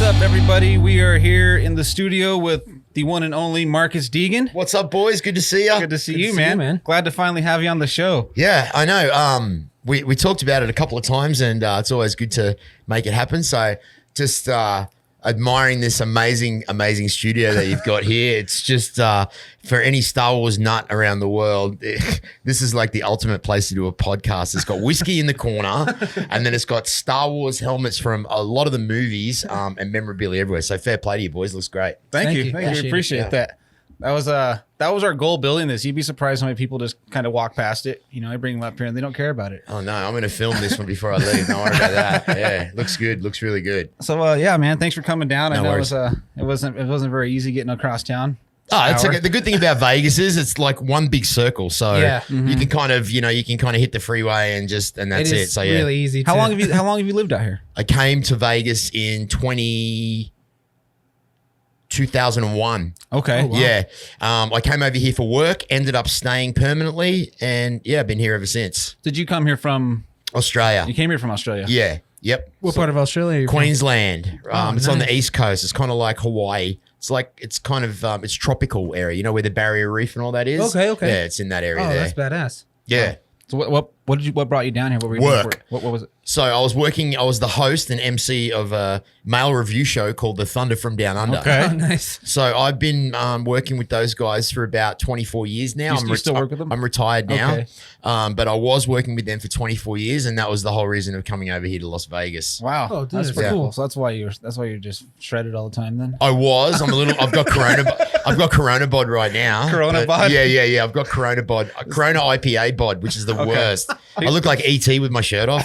What's up, everybody? We are here in the studio with the one and only Marcus Deegan. What's up, boys? Good to see you. Good to see you, man. Glad to finally have you on the show. Yeah, I know. We talked about it a couple of times, and it's always good to make it happen. So just admiring this amazing studio that you've got here. It's just for any Star Wars nut around the world, this is like the ultimate place to do a podcast. It's got whiskey in the corner, and then it's got Star Wars helmets from a lot of the movies and memorabilia everywhere. So fair play to you, boys. Looks great. Thank you. We appreciate that. That was our goal building this. You'd be surprised how many people just kind of walk past it. You know, I bring them up here and they don't care about it. Oh no, I'm going to film this one before I leave. Don't worry about that. Yeah, looks good. Looks really good. So yeah, man, thanks for coming down. No worries. it wasn't very easy getting across town. Oh, it's okay. The good thing about Vegas is it's like one big circle, so you can kind of hit the freeway and that's it. So yeah, really easy. How long have you lived out here? I came to Vegas in 2001. Okay. Oh, wow. Yeah. I came over here for work, ended up staying permanently, and yeah, I've been here ever since. Did you come here from Australia? You came here from Australia? Yeah. Yep. What part of Australia are you Queensland. from? It's on the east coast. It's kind of like Hawaii. It's kind of it's tropical area. You know where the Barrier Reef and all that is? Okay. Yeah, it's in that area there. That's badass. Yeah. So what brought you down here? What were you Work. What was it? So I was the host and MC of a male review show called The Thunder from Down Under. Okay. Oh, nice. So I've been working with those guys for about 24 years now. You still work with them? I'm retired now, Okay. but I was working with them for 24 years, and that was the whole reason of coming over here to Las Vegas. Wow. Oh, dude, that's that's pretty cool. cool. So that's why you're just shredded all the time then? I was. I've got Corona bod right now. Corona bod? Yeah. I've got Corona bod. Corona IPA bod, which is the worst. I look like ET with my shirt off.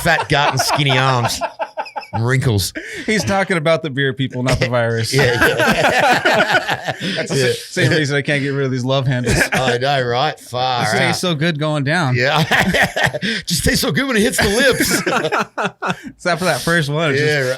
Fat gut and skinny arms. And wrinkles. He's talking about the beer, people, not the virus. Yeah. That's the same reason I can't get rid of these love handles. I know, right? Far It tastes so good going down. Yeah. Just tastes so good when it hits the lips. Except for that first one. Yeah.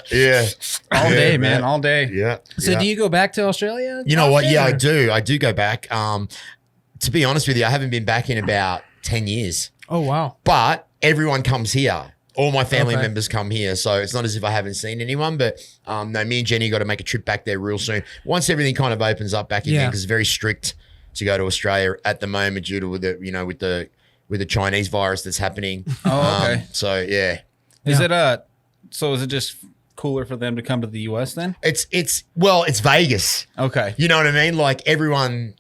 All day, man. All day. Yeah. So do you go back to Australia? You know what? often, Yeah, or- I do. I do go back. To be honest with you, I haven't been back in about 10 years. Oh, wow. But everyone comes here. All my family Okay. members come here. So it's not as if I haven't seen anyone. But no, me and Jenny got to make a trip back there real soon. Once everything kind of opens up back again, because it's very strict to go to Australia at the moment due to with the Chinese virus that's happening. Oh, okay. So yeah. Is it just cooler for them to come to the US then? It's Vegas. Okay. You know what I mean? Like every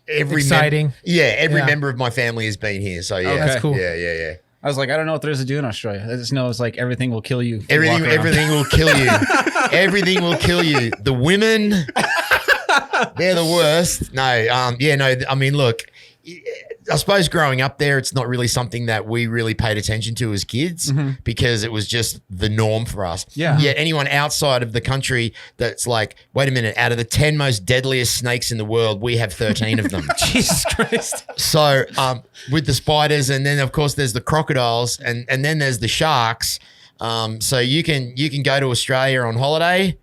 Exciting. every Yeah. member of my family has been here. So yeah, Okay. That's cool. Yeah. I was like, I don't know what there is to do in Australia. I just know it's like everything will kill you. if you walk around. Everything will kill you. Everything will kill you. The women, they're the worst. No, I mean, look, I suppose growing up there, it's not really something that we really paid attention to as kids because it was just the norm for us. Yeah. Yet anyone outside of the country that's like, wait a minute, out of the 10 most deadliest snakes in the world, we have 13 of them. Jesus Christ. So with the spiders, and then of course there's the crocodiles, and then there's the sharks. So you can go to Australia on holiday,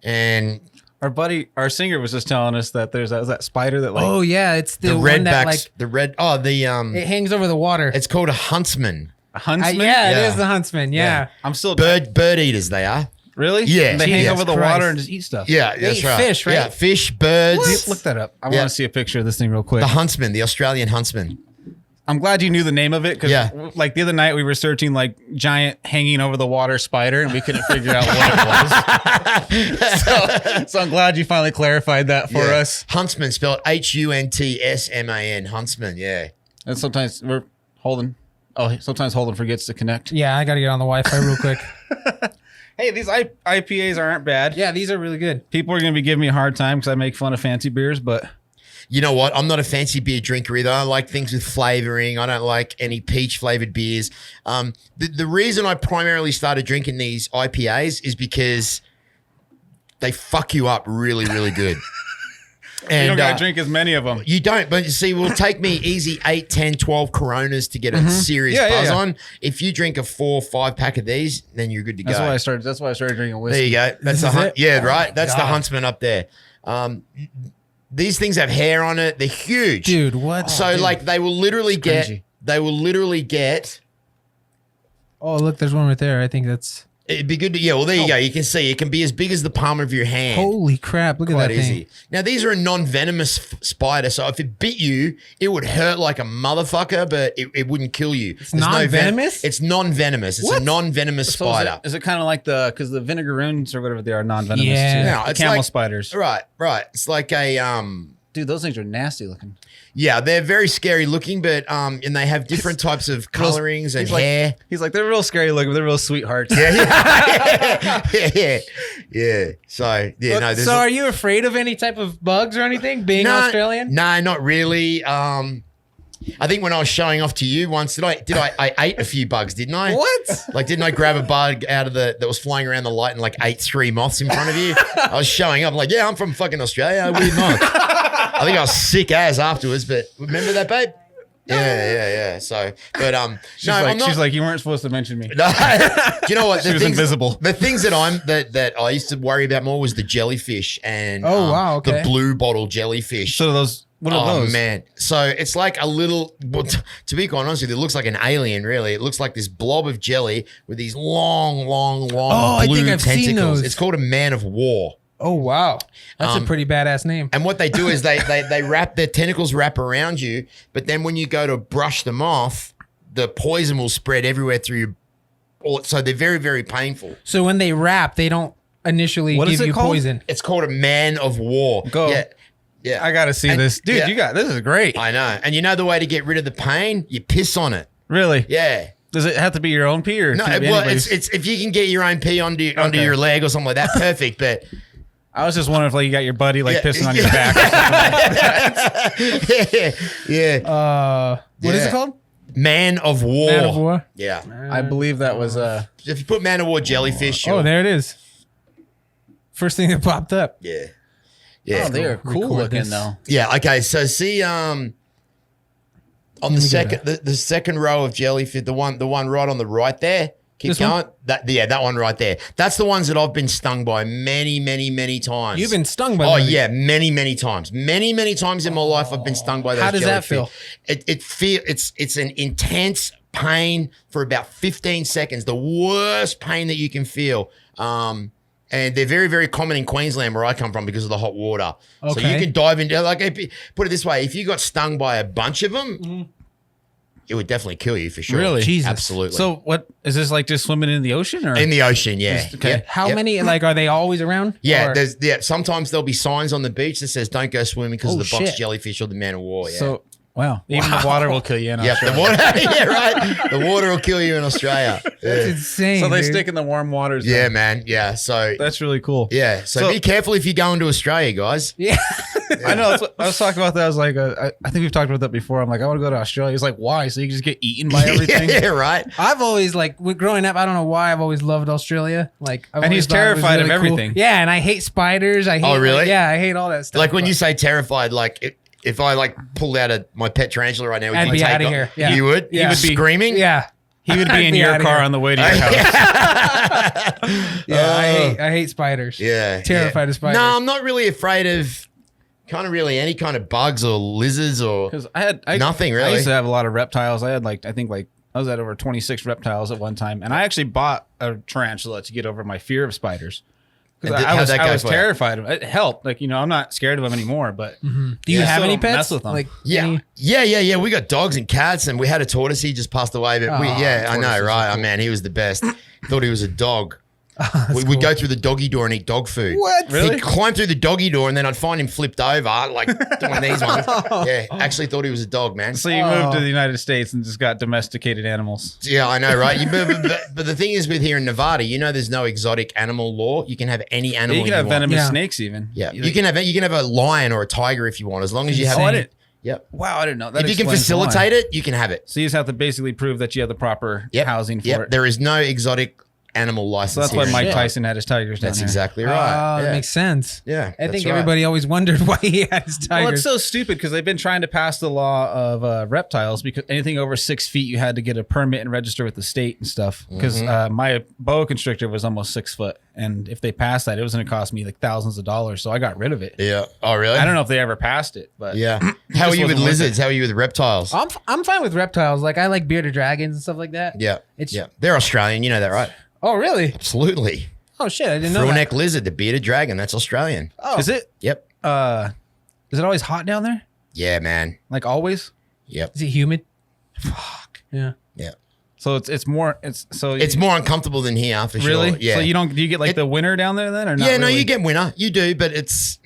and Our singer was just telling us that there's that spider that like. Oh, yeah. It's the, the one that redbacks, it hangs over the water. it's called a huntsman. a huntsman? It Yeah. is the huntsman. Yeah. I'm still Bird eaters they are. Really? Yeah. They hang Jesus over the Christ. water and just eat stuff. Yeah, that's eat right. fish, right? Yeah, fish, birds. Look that up. I Yeah. want to see a picture of this thing real quick. The huntsman, the Australian huntsman. I'm glad you knew the name of it because like the other night we were searching like giant hanging over the water spider and we couldn't figure out what it was. so I'm glad you finally clarified that for Yeah. us. Huntsman, spelled Huntsman. Huntsman, yeah. And sometimes sometimes Holden forgets to connect. Yeah, I got to get on the Wi-Fi real quick. Hey, these IPAs aren't bad. Yeah, these are really good. People are going to be giving me a hard time because I make fun of fancy beers, but You know what? I'm not a fancy beer drinker either. I like things with flavoring. I don't like any peach flavored beers. The reason I primarily started drinking these IPAs is because they fuck you up really, really good. And you don't got to drink as many of them. You don't, but you see, it will take me easy 8, 10, 12 Coronas to get a serious buzz on. If you drink a 4 or 5 pack of these, then you're good to go. That's why I started drinking whiskey. There you go. That's right. That's the huntsman up there. These things have hair on it. They're huge. Dude, what? So like they will literally get. cringy. They will literally get. Oh, look, there's one right there. I think that's. It'd be good to, well, there you go. You can see it can be as big as the palm of your hand. Holy crap! Look at Quite that easy. thing. Now, these are a non-venomous spider, so if it bit you, it would hurt like a motherfucker, but it wouldn't kill you. It's non-venomous? It's non-venomous. It's a non-venomous spider. Is it kind of like because the vinegaroons or whatever they are non-venomous Yeah. too? No, The it's camel like- spiders. Right. It's like a Dude, those things are nasty looking. yeah, they're very scary looking, but and they have different types of colorings and hair. He's like, they're real scary looking, but they're real sweethearts. Yeah. So So are you afraid of any type of bugs or anything? Being Australian? No, not really. I think when I was showing off to you once, I ate a few bugs, didn't I? What? Like, didn't I grab a bug out of that was flying around the light and like ate 3 moths in front of you? I was showing up like, yeah, I'm from fucking Australia. Weird moth. I think I was sick as afterwards, but remember that, babe? Yeah. So, but She's like, you weren't supposed to mention me. No, do you know what? She was invisible. The things that I used to worry about more was the jellyfish and the blue bottle jellyfish. So what are those? Oh man! So it's like a little. Well, to be quite honest with you, it looks like an alien. Really, it looks like this blob of jelly with these long blue I think I've tentacles. seen those. It's called a man of war. Oh wow, that's a pretty badass name. And what they do is they wrap their tentacles around you, but then when you go to brush them off, the poison will spread everywhere through your. So they're very, very painful. So when they wrap, they don't initially What is give it you called? poison. It's called a man of war. Go. Yeah. I gotta see this, dude. yeah. This is great. I know. And you know the way to get rid of the pain? You piss on it. Really? Yeah. Does it have to be your own pee or? No, can it be well, anybody's? it's if you can get your own pee under your leg or something like that, perfect. But I was just wondering if like you got your buddy like pissing on your back. Or something. yeah. What is it called? Man of war. Man of War. Yeah. I believe that was If you put man of war jellyfish, Oh, there it is. First thing that popped up. yeah. Yeah. Oh, they are cool Record looking this. though. Yeah. Okay. So see, on the second row of jellyfish, the one right on the right there. Keep This going. one? That one right there. That's the ones that I've been stung by many times. You've been stung by Oh them. yeah, many times. Many times in my life I've been stung by those. How does that jellyfish. feel? It's an intense pain for about 15 seconds. The worst pain that you can feel. And they're very, very common in Queensland where I come from because of the hot water. So you Okay. can dive into, put it this way, if you got stung by a bunch of them, it would definitely kill you for sure. Really? Jesus. Absolutely. So what is this like? Just swimming in the ocean or? In the ocean, yeah. Okay. Yeah. How Yep. many? Like, are they always around? Yeah, Or- sometimes there'll be signs on the beach that says don't go swimming because Oh, of the box shit. jellyfish or the man of war. Yeah. So wow, even the water will kill you. In Yep, the Australia. water. Yeah, right. The water will kill you in Australia. That's Yeah, insane. So they dude. stick in the warm waters. yeah then. man. Yeah. So That's really cool. yeah. So So- be careful if you go into Australia, guys. Yeah. I know. That's what, I was talking about that. I was like, I think we've talked about that before. I'm like, I want to go to Australia. He's like, why? So you can just get eaten by everything. yeah, right. I've always growing up. I don't know why I've always loved Australia. Like, I've And always he's thought it was terrified of really cool. everything. Yeah, and I hate spiders. I hate. Oh, really? Yeah, I hate all that stuff. Like when but- you say terrified, like if I like pulled out my pet tarantula right now, would I'd you be take outta off? here. Yeah. You would? Yeah. You would be screaming? Yeah. He would I'd be in be your outta car here. on the way to your house. Yeah, I hate spiders. Yeah. Terrified of spiders. No, I'm not really afraid of kind of really any kind of bugs or lizards or Because I Nothing, I really. used to have a lot of reptiles. I had I was at over 26 reptiles at one time, and I actually bought a tarantula to get over my fear of spiders. Because And how'd that I go was for you? terrified of it. It helped. Like, I'm not scared of them anymore, but Do you Yeah, have so any don't mess pets? with them. Like, Yeah, any- yeah. We got dogs and cats, and we had a tortoise. He just passed away, but Oh, I know, tortoises are right? Oh cool. man, he was the best. Thought he was a dog. We'd cool. go through the doggy door and eat dog food. What? Really? He'd climb through the doggy door, and then I'd find him flipped over, like doing these ones. Yeah, actually thought he was a dog, man. so you moved to the United States and just got domesticated animals. Yeah, I know, right? But the thing is, with here in Nevada, there's no exotic animal law. You can have any animal. You can have want. venomous Yeah. snakes even. Yeah, you can have a lion or a tiger if you want, as long as you have. Oh, I Insane. didn't. Yep. Wow, I didn't know that. If you can explains facilitate why. it, you can have it. So you just have to basically prove that you have the proper Yep. housing for Yep. it. There is no exotic animal license. So that's here why in Mike Nevada. Tyson had his tigers down That's there. exactly right. That makes sense. Yeah, I think that's right. everybody always wondered why he had his Well, tigers. it's so stupid because they've been trying to pass the law of reptiles because anything over 6 feet, you had to get a permit and register with the state and stuff. Because my boa constrictor was almost 6 foot. And if they passed that, it was going to cost me like thousands of dollars. So I got rid of it. Yeah. Oh, really? I don't know if they ever passed it, but Yeah. How are you with wasn't worth lizards? How are you with reptiles? I'm fine with reptiles. Like, I like bearded dragons and stuff like that. Yeah. It's Yeah. They're Australian. You know that, right? Oh, really? Absolutely. Oh, shit. I didn't know that. Frill-neck lizard, the bearded dragon. That's Australian. Oh. Is it? Yep. Is it always hot down there? Yeah, man. Like always? Yep. Is it humid? Fuck. Yeah. Yeah. So it's more It's more uncomfortable than here for really? sure. Yeah. So do you get like the winter down there then or not? Yeah, no, really? you get winter. You do, but it's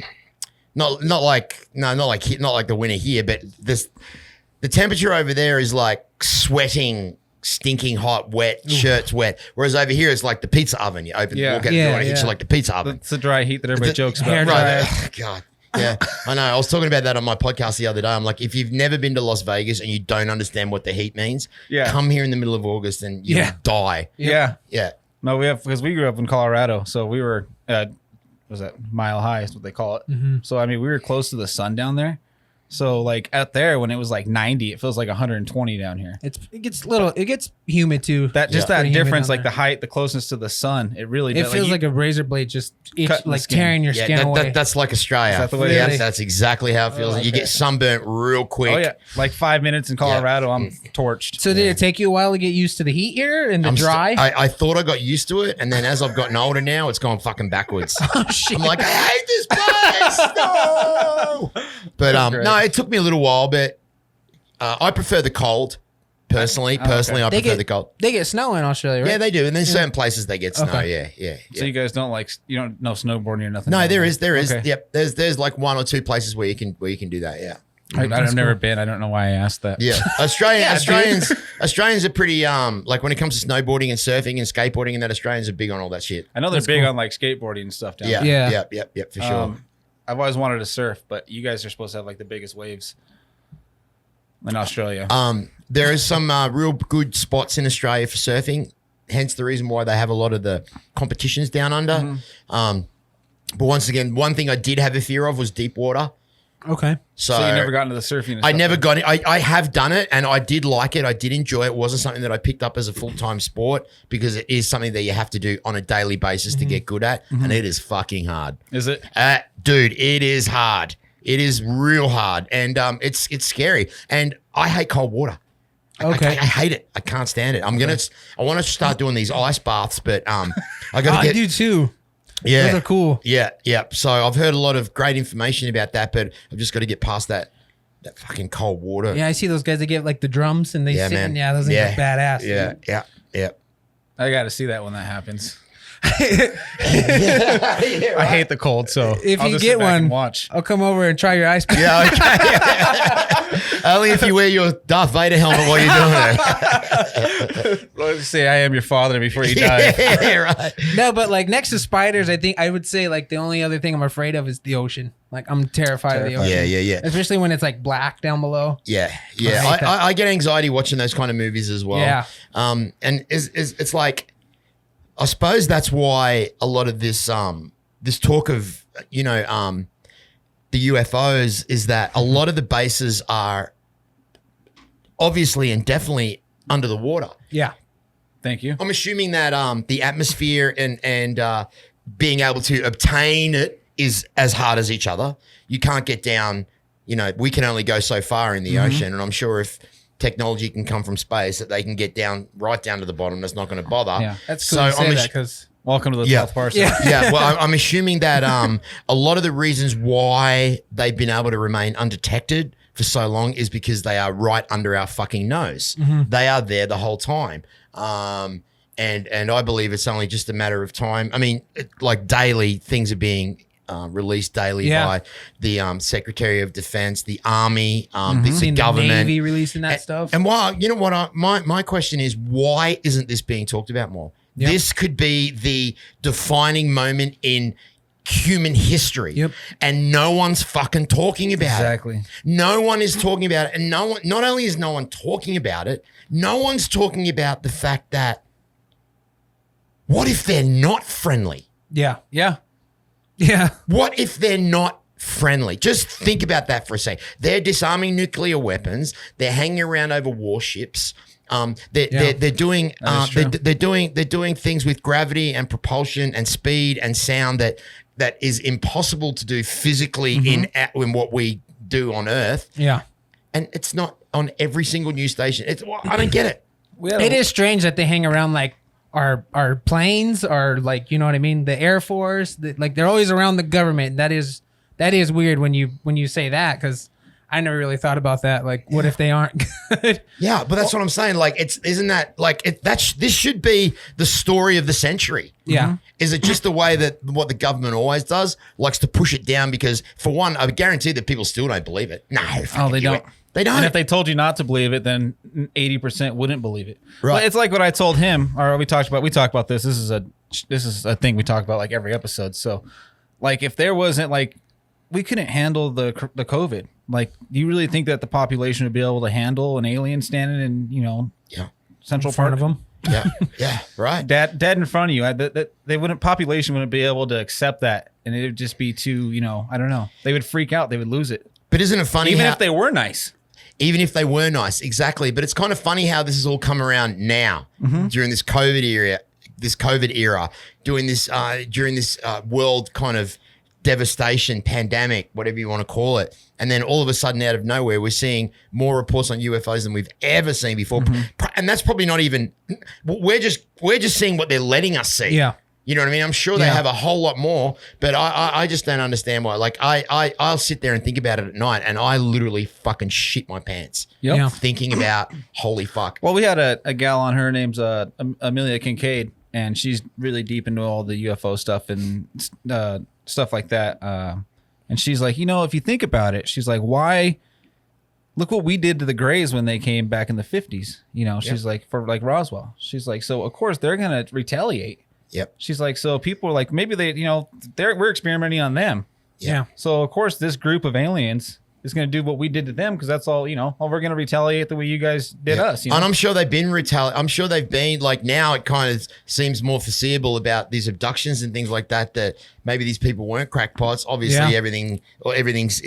not like the winter here, but the temperature over there is like sweating, stinking hot, wet, shirts wet. Whereas over here it's like the pizza oven. You open walk out the door and it hits you like the pizza oven. It's the dry heat that everybody jokes about. hair Right. Oh, God. Yeah, I know. I was talking about that on my podcast the other day. I'm like, if you've never been to Las Vegas and you don't understand what the heat means, come here in the middle of August and you'll die. Yeah. Yeah. No, because we grew up in Colorado, so we were was that Mile High is what they call it. Mm-hmm. So I mean, we were close to the sun down there. So like out there when it was like 90, it feels like 120 down here. It gets humid too. That Pretty humid difference, down like there. the height, the closeness to the sun, it really It does. feels like a razor blade just Cutting the skin. tearing your skin away. That's like Australia. Is that the way it is? That's exactly how it feels. You get sunburnt real quick. Oh yeah, like 5 minutes in Colorado, I'm torched. So did it take you a while to get used to the heat here and the dry? I thought I got used to it, and then as I've gotten older now, it's gone fucking backwards. Oh, shit. I'm like, I hate this place. No. But no, it took me a little while, but I prefer the cold. Personally, I prefer the cold. They get snow in Australia, right? Yeah, they do. And there's certain places they get snow. Okay. Yeah. So you guys don't no snowboarding or nothing? No, like there that? is. Okay. Yep. There's like one or two places where you can do that. Yeah. I've never been. I don't know why I asked that. Yeah. Australians are pretty like when it comes to snowboarding and surfing and skateboarding and that, Australians are big on all that shit. I know they're big on like skateboarding and stuff down Yeah. there. Yep, for sure. I've always wanted to surf, but you guys are supposed to have like the biggest waves in Australia. There is some real good spots in Australia for surfing, hence the reason why they have a lot of the competitions down under. But once again, one thing I did have a fear of was deep water. Okay. So you never got into the surfing? And I stuff never like got it. I have done it and I did like it. I did enjoy it. It wasn't something that I picked up as a full-time sport because it is something that you have to do on a daily basis to get good at. And it is fucking hard. Is it? Dude, it is hard. It is real hard. And it's scary. And I hate cold water. Okay. I hate it. I can't stand it. I want to start doing these ice baths, but I got to I do too. Yeah. Those are cool. Yeah. So I've heard a lot of great information about that, but I've just got to get past that fucking cold water. Yeah, I see those guys that get like the drums and they sit man. in. Yeah, those things are badass. Yeah. I got to see that when that happens. Yeah, I hate the cold, so If I'll you just get sit back and one, watch. I'll come over and try your ice bath. Yeah, okay. Only if you wear your Darth Vader helmet while you're doing it. Let's say I am your father before you die. Yeah, right. No, but like next to spiders, I think I would say like the only other thing I'm afraid of is the ocean. Like I'm terrified of the ocean. Yeah. Especially when it's like black down below. Yeah. hate that. I get anxiety watching those kind of movies as well. Yeah. And it's like, I suppose that's why a lot of this this talk of the UFOs is that a lot of the bases are obviously and definitely under the water. Yeah. Thank you. I'm assuming that the atmosphere and being able to obtain it is as hard as each other. You can't get down. We can only go so far in the ocean, and I'm sure if technology can come from space that they can get right down to the bottom. That's not going to bother. Yeah. That's cool to say that because Welcome to the Yeah. 12th Parsec. Yeah. Yeah, well, I'm assuming that a lot of the reasons why they've been able to remain undetected for so long is because they are right under our fucking nose. They are there the whole time. And I believe it's only just a matter of time. I mean, like daily, things are being released daily by the Secretary of Defense, the Army, the seen the government. Navy releasing that stuff. And why, you know what, my question is, why isn't this being talked about more? Yep. This could be the defining moment in human history. Yep. And no one's fucking talking about Exactly. it. No one is talking about it. And not only is no one talking about it, no one's talking about the fact that what if they're not friendly? Yeah. Yeah. Yeah. What if they're not friendly? Just think about that for a second. They're disarming nuclear weapons. They're hanging around over warships. They're doing That is true. they're doing things with gravity and propulsion and speed and sound that is impossible to do physically in what we do on Earth. Yeah. And it's not on every single news station. I don't get it. It is strange that they hang around like our planes, our like, you know what I mean, the Air Force, like they're always around the government. That is weird when you say that, because I never really thought about that. Like, what if they aren't good? Yeah, but that's what I'm saying. Like, isn't that like this should be the story of the century? Yeah. Is it just the way that what the government always does, likes to push it down? Because for one, I guarantee that people still don't believe it. No, they don't. They don't. And if they told you not to believe it, then 80% wouldn't believe it. Right. But it's like what I told him, or we talked about this. This is a thing we talk about like every episode. So, like, if there wasn't like, we couldn't handle the COVID. Like, do you really think that the population would be able to handle an alien standing in, Central Park of them? Yeah, right. Dead in front of you. Population wouldn't be able to accept that, and it would just be too, I don't know. They would freak out. They would lose it. But isn't it funny? Even if they were nice. Even if they were nice, exactly. But it's kind of funny how this has all come around now during this COVID era, during this world kind of devastation, pandemic, whatever you want to call it. And then all of a sudden, out of nowhere, we're seeing more reports on UFOs than we've ever seen before. And that's probably not even, we're just seeing what they're letting us see. Yeah. You know what I mean? I'm sure they have a whole lot more, but I just don't understand why. Like, I'll sit there and think about it at night, and I literally fucking shit my pants. Yep. Yeah. Thinking about, holy fuck. Well, we had a gal on, her name's Amelia Kincaid, and she's really deep into all the UFO stuff and stuff like that. And she's like, if you think about it, she's like, why? Look what we did to the Greys when they came back in the 50s. She's like, for like Roswell. She's like, so of course they're going to retaliate. Yep. She's like, so people are like, maybe they, we're experimenting on them. Yeah. So of course this group of aliens is going to do what we did to them, because that's all, we're going to retaliate the way you guys did us. And I'm sure they've been I'm sure they've been, like, now it kind of seems more foreseeable about these abductions and things like that maybe these people weren't crackpots. Obviously everything's,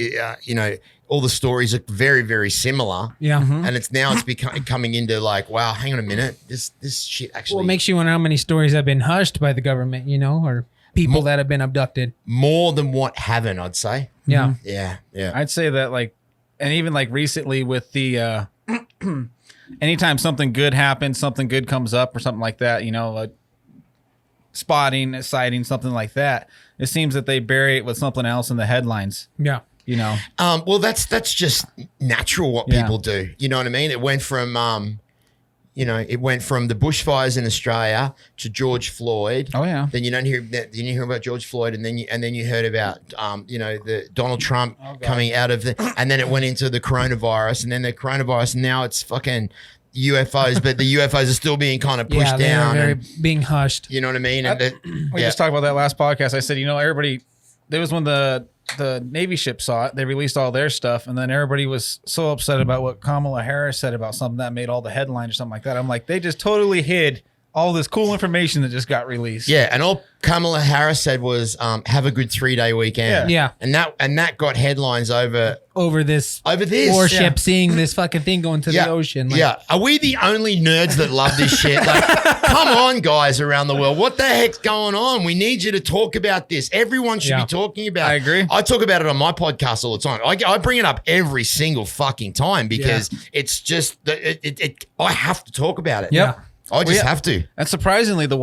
all the stories are very, very similar. Yeah. And it's coming into like, wow, hang on a minute. This shit actually. Well, it makes you wonder how many stories have been hushed by the government, or people that have been abducted. More than what haven't, I'd say. Yeah. Yeah. I'd say that, like, and even like recently with the, anytime something good happens, something good comes up or something like that, like spotting, a sighting, something like that, it seems that they bury it with something else in the headlines. Yeah. Well, that's just natural what people do. You know what I mean? It went from, the bushfires in Australia to George Floyd. Oh yeah. Then you hear about George Floyd, and then you heard about the Donald Trump coming out of and then it went into the coronavirus, and then the coronavirus. And now it's fucking UFOs, but the UFOs are still being kind of pushed down and being hushed. You know what I mean? We just talked about that last podcast. I said, everybody. There was when the Navy ship saw it, they released all their stuff, and then everybody was so upset about what Kamala Harris said about something that made all the headlines or something like that. I'm like, they just totally hid all this cool information that just got released. Yeah, and all Kamala Harris said was, "Have a good 3-day weekend." Yeah, and that got headlines over this Yeah. warship seeing this fucking thing go into the ocean. Like, are we the only nerds that love this shit? Like, come on, guys around the world, what the heck's going on? We need you to talk about this. Everyone should be talking about it. I agree. I talk about it on my podcast all the time. I bring it up every single fucking time because it's just I have to talk about it. Yep. I just have to. And surprisingly, the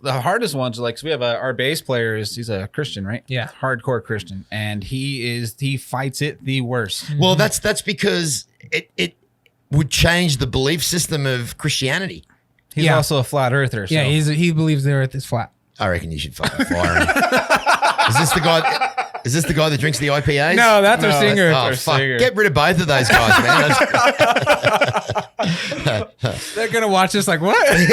hardest ones are like, so we have our bass player he's a Christian, right? Yeah. Hardcore Christian. And he fights it the worst. Well, that's because it would change the belief system of Christianity. He's also a flat earther. So. Yeah, he believes the earth is flat. I reckon you should fucking fire him. Is this the guy that drinks the IPAs? No, that's our singer. Oh, fuck. Get rid of both of those guys, man. They're going to watch this like, what? We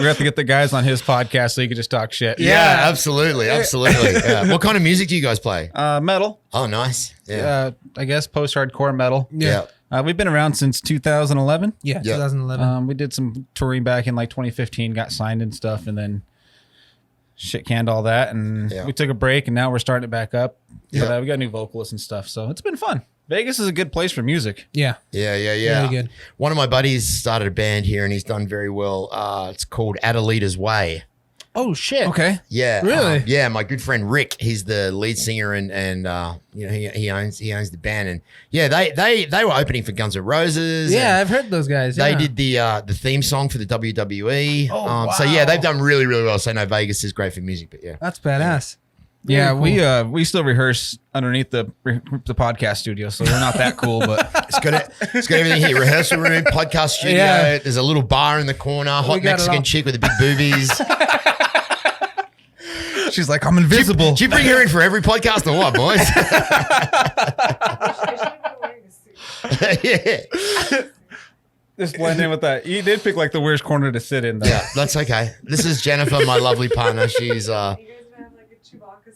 have to get the guys on his podcast so he can just talk shit. Yeah, absolutely. Yeah. What kind of music do you guys play? Metal. Oh, nice. Yeah. I guess post-hardcore metal. Yeah. We've been around since 2011. Yeah, 2011. We did some touring back in like 2015, got signed and stuff, and then shit canned all that, and we took a break, and now we're starting it back up. Yeah. But we got new vocalists and stuff, so it's been fun. Vegas is a good place for music. Yeah. Really good. One of my buddies started a band here, and he's done very well. It's called Adelita's Way. Oh shit. Okay. Yeah, Really? yeah, my good friend Rick, he's the lead singer, and you know he owns the band, and yeah, they were opening for Guns N' Roses. Yeah, and I've heard those guys. they yeah. did the theme song for the WWE. Oh, wow. So yeah, they've done really really well. So no, Vegas is great for music, but yeah. That's badass. Yeah, Very we still rehearse underneath the podcast studio, so we're not that cool, but It's got everything here: rehearsal room, podcast studio. Yeah. There's a little bar in the corner, hot got it all. Mexican chick with the big boobies. she's like, I'm invisible. Do you bring her in for every podcast or what, boys? Yeah. Just blend in with that. You did pick like the worst corner to sit in, though. Yeah, that's okay. This is Jennifer, my lovely partner. She's You guys would have like a Chewbacca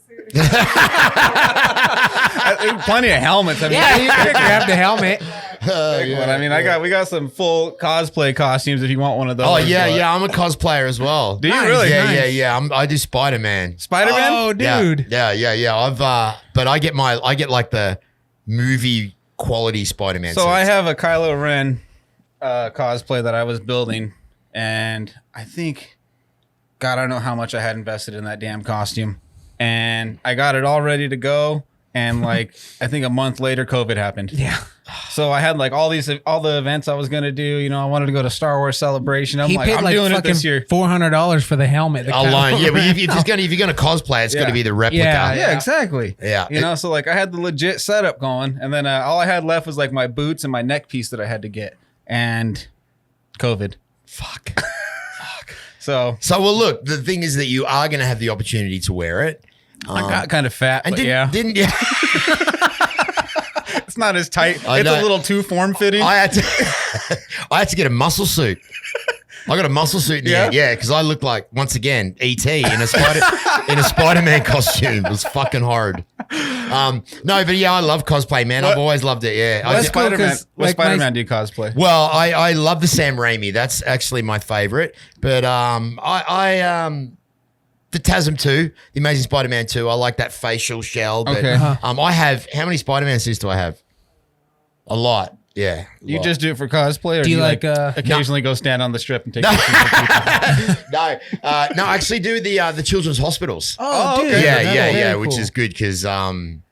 suit. Plenty of helmets. I mean, Yeah, you could grab the helmet. pick one. I mean, we got some full cosplay costumes if you want one of those. Oh yeah, but- yeah. I'm a cosplayer as well. Do you Nice. really? Yeah, yeah. I do Spider-Man. Spider-Man? Oh, dude. Yeah. I've but I get like the movie quality Spider-Man. So I suits. have a Kylo Ren cosplay that I was building, and I think, God, I don't know how much I had invested in that damn costume, and I got it all ready to go, and like I think a month later, COVID happened. Yeah. So I had like all the events I was gonna do. You know, I wanted to go to Star Wars Celebration. I'm He like, paid I'm like doing it fucking this year. $400 for the helmet. The alone. Yeah, but if you're Kylo gonna cosplay, it's got to Yeah. be the replica. Yeah, Yeah, exactly. Yeah. You know, so like I had the legit setup going, and then all I had left was like my boots and my neck piece that I had to get, and COVID. Fuck. So So well, look. The thing is that you are going to have the opportunity to wear it. I got kind of fat, And but yeah, didn't yeah? it's not as tight. I It's know. a little too form fitting. I had to get a muscle suit. I got a muscle suit in the Yeah? end. Yeah, because I look like once again E.T. in a Spider-Man costume. It was fucking hard. No, but yeah, I love cosplay, man. What- I've always loved it. Yeah. I What just- cool, Spider-Man? 'cause, What like, my- Spider-Man do you cosplay? well, I love the Sam Raimi. That's actually my favorite. But the TASM 2, the Amazing Spider-Man 2, I like that facial shell. But Okay. I have, how many Spider-Man suits do I have? A lot. Yeah. a You lot. just do it for cosplay, or Do you like, occasionally go stand on the strip and take pictures of people? No, I actually do the children's hospitals. Oh, dude. okay. yeah, Very yeah, cool. which is good because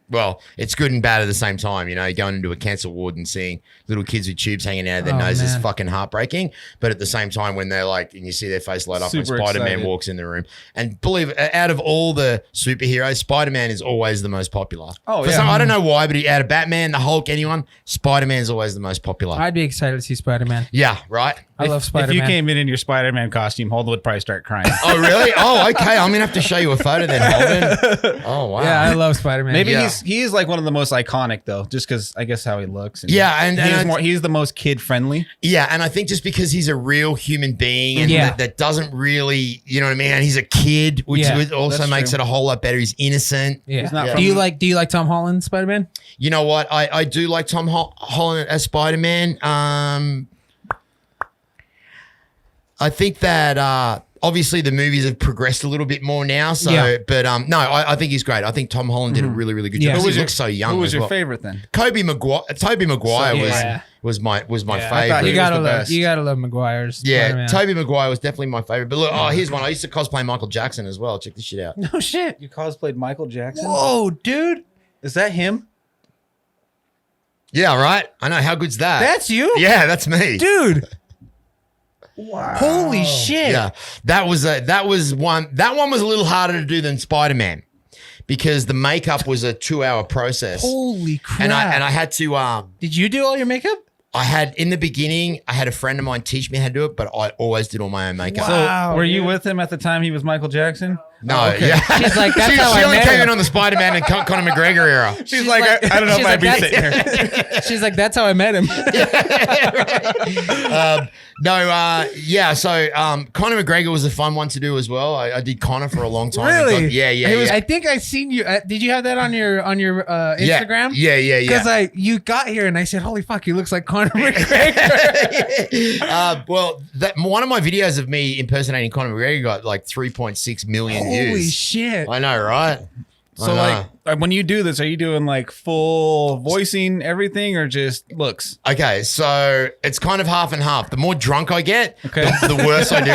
well, it's good and bad at the same time. You know, going into a cancer ward and seeing little kids with tubes hanging out of their Oh, nose is man. fucking heartbreaking. But at the same time, when they're like, and you see their face light up when Super Spider-Man excited. walks in the room, and believe it, out of all the superheroes, Spider-Man is always the most popular. Oh, For yeah. some, I don't know why, but out of Batman, the Hulk, anyone, Spider-Man is always the most popular. I'd be excited to see Spider-Man. Yeah, right. I love If Spider-Man. you came in your Spider-Man costume, Holden would probably start crying. Oh, really? Oh, okay. I'm gonna have to show you a photo then, Holden. Oh, wow. Yeah, I love Spider-Man. Maybe Yeah. he is like one of the most iconic though, just because I guess how he looks. Yeah, and he's the most kid friendly. Yeah, and I think just because he's a real human being and Yeah. that doesn't really, you know what I mean? And he's a kid, which Yeah, also that's makes true. it a whole lot better. He's innocent. Yeah. He's not do from- you like Tom Holland Spider-Man? You know what? I do like Tom Holland as Spider-Man. I think that obviously the movies have progressed a little bit more now. So, Yeah. but no, I think he's great. I think Tom Holland did a really, really good Yeah. job. Who He looks so young. Who was as your well. favorite then? Toby Maguire Yeah. was my Yeah, I thought favorite. he You was gotta the love best. you gotta love Maguire's. Yeah, Spider-Man. Toby Maguire was definitely my favorite. But look, here's one. I used to cosplay Michael Jackson as well. Check this shit out. No shit. You cosplayed Michael Jackson. Whoa, dude. Is that him? Yeah, right. I know. How good's that? That's you? Yeah, that's me. Dude. Wow. Holy shit. Yeah, that was one. That one was a little harder to do than Spider-Man because the makeup was a 2-hour process. Holy crap. And I had to Did you do all your makeup? I had in the beginning I had a friend of mine teach me how to do it, but I always did all my own makeup. Wow. So were you dude. with him at the time he was Michael Jackson? No, okay. yeah. She's like, that's she how she I only met came him. in on the Spider-Man and Conor McGregor era. She's like, I don't know she's if I'd be like, sitting here. She's like, that's how I met him. Yeah. So Conor McGregor was a fun one to do as well. I did Conor for a long time. Really? Yeah. I think I seen you. Did you have that on your Instagram? Yeah. Because you got here and I said, "Holy fuck, he looks like Conor McGregor." Well, one of my videos of me impersonating Conor McGregor got like 3.6 million Holy views. shit! I know, right? So like when you do this, are you doing like full voicing everything or just looks? Okay, so it's kind of half and half. The more drunk I get, the worse I do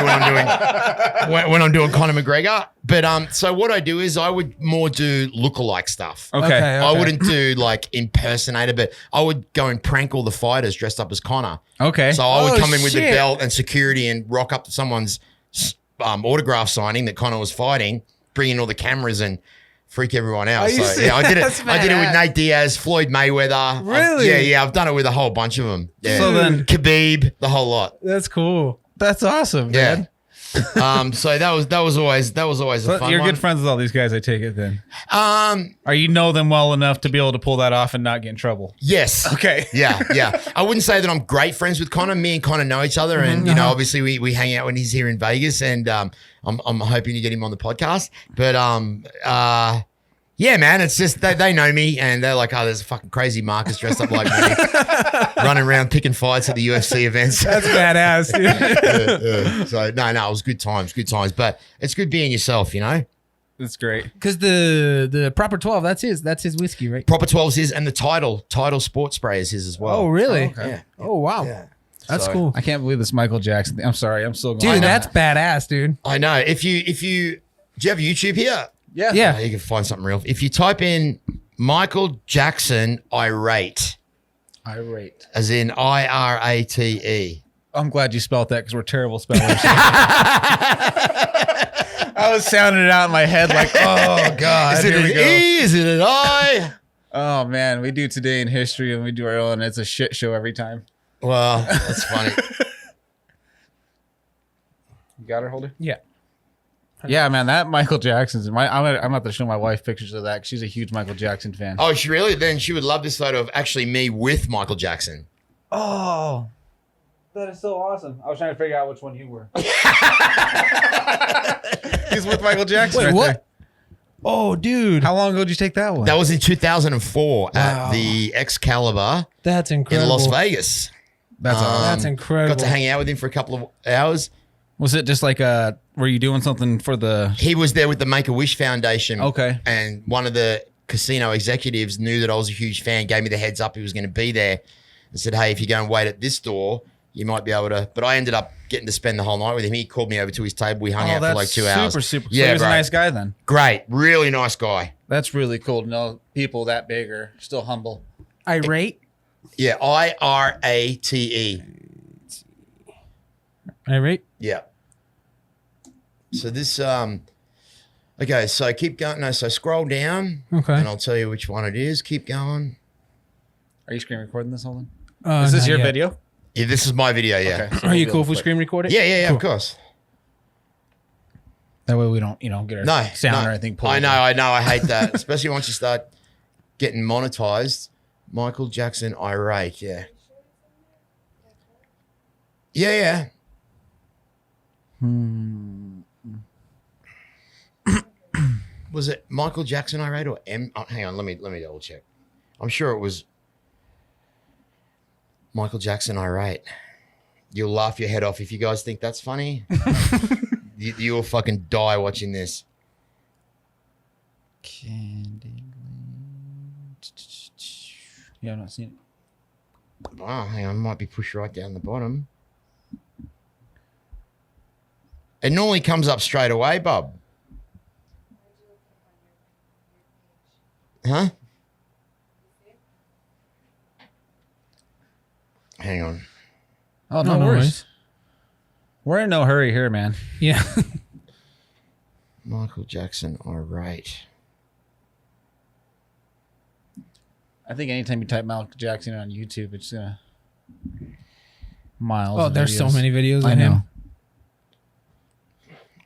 when I'm doing Conor McGregor. But so what I do is I would more do lookalike stuff. Okay. I wouldn't do like impersonator, but I would go and prank all the fighters dressed up as Conor. Okay. So I would come in with the belt and security and rock up to someone's autograph signing that Conor was fighting, bring in all the cameras and freak everyone out. So yeah, I did it. I did it with Nate Diaz, Floyd Mayweather. Really? Yeah. I've done it with a whole bunch of them. Yeah. So then Khabib, the whole lot. That's cool. that's awesome, man. So that was always a fun You're one. good friends with all these guys, I take it then. Or you know them well enough to be able to pull that off and not get in trouble. Yes. Okay. Yeah. I wouldn't say that I'm great friends with Conor. Me and Conor know each other, and you know, obviously we hang out when he's here in Vegas, and I'm hoping to get him on the podcast. But yeah, man, it's just they know me, and they're like, oh, there's a fucking crazy Marcus dressed up like me, running around picking fights at the UFC events. That's badass, dude. So no, it was good times, but it's good being yourself, you know. That's great. Because the proper 12, that's his whiskey, right? Proper 12's his, and the title Sports Spray is his as well. Oh, really? Okay. Yeah. Oh, wow. Yeah. That's So- cool. I can't believe this Michael Jackson thing. I'm sorry. I'm still going. Dude, that's badass, dude. I know. If you do you have YouTube here? Yeah. You can find something real. If you type in Michael Jackson irate, as in IRATE. I'm glad you spelled that because we're terrible spellers. I was sounding it out in my head like, oh God. Is it here an we go. E? Is it an I? Oh man, we do Today in History and we do our own. It's a shit show every time. Well, that's funny. You got her, Holder? Yeah. Yeah, man, that Michael Jackson's. I'm gonna have to show my wife pictures of that 'cause she's a huge Michael Jackson fan. Oh, she really? Then she would love this photo of actually me with Michael Jackson. Oh, that is so awesome. I was trying to figure out which one you were. He's with Michael Jackson. Wait, right what? there. Oh, dude. How long ago did you take that one? That was in 2004 at the Excalibur That's in incredible. Las Vegas. That's awesome. That's incredible. Got to hang out with him for a couple of hours. Was it just like were you doing something for the? He was there with the Make-A-Wish Foundation. Okay. And one of the casino executives knew that I was a huge fan, gave me the heads up he was going to be there, and said, hey, if you go and wait at this door, you might be able to. But I ended up getting to spend the whole night with him. He called me over to his table. We hung out for like 2 hours. Super. Yeah, so he was bro. a nice guy then. Great. Really nice guy. That's really cool to know people that big are still humble. Irate? Yeah. IRATE. Irate? Yeah. So this, okay, so keep going. No, so scroll down. Okay. And I'll tell you which one it is. Keep going. Are you screen recording this, Holden? Is this not your yet. video? Yeah, this is my video, yeah. Okay. Are you cool if we screen record it? Yeah, Cool. of course. That way we don't, get our No. sound no. or anything pulled. I know. I hate that. Especially once you start getting monetized. Michael Jackson irate, yeah. Yeah. Was it Michael Jackson irate or M? Oh, hang on, let me double check. I'm sure it was Michael Jackson irate. You'll laugh your head off if you guys think that's funny. You'll fucking die watching this. Candy. Yeah, I've not seen it. Wow, hang on, might be pushed right down the bottom. It normally comes up straight away, Bob. Huh? Hang on. Oh, no worries. We're in no hurry here, man. Yeah. Michael Jackson, all right. I think anytime you type Michael Jackson on YouTube, it's gonna miles. Oh, of there's so videos. many videos I of him. know.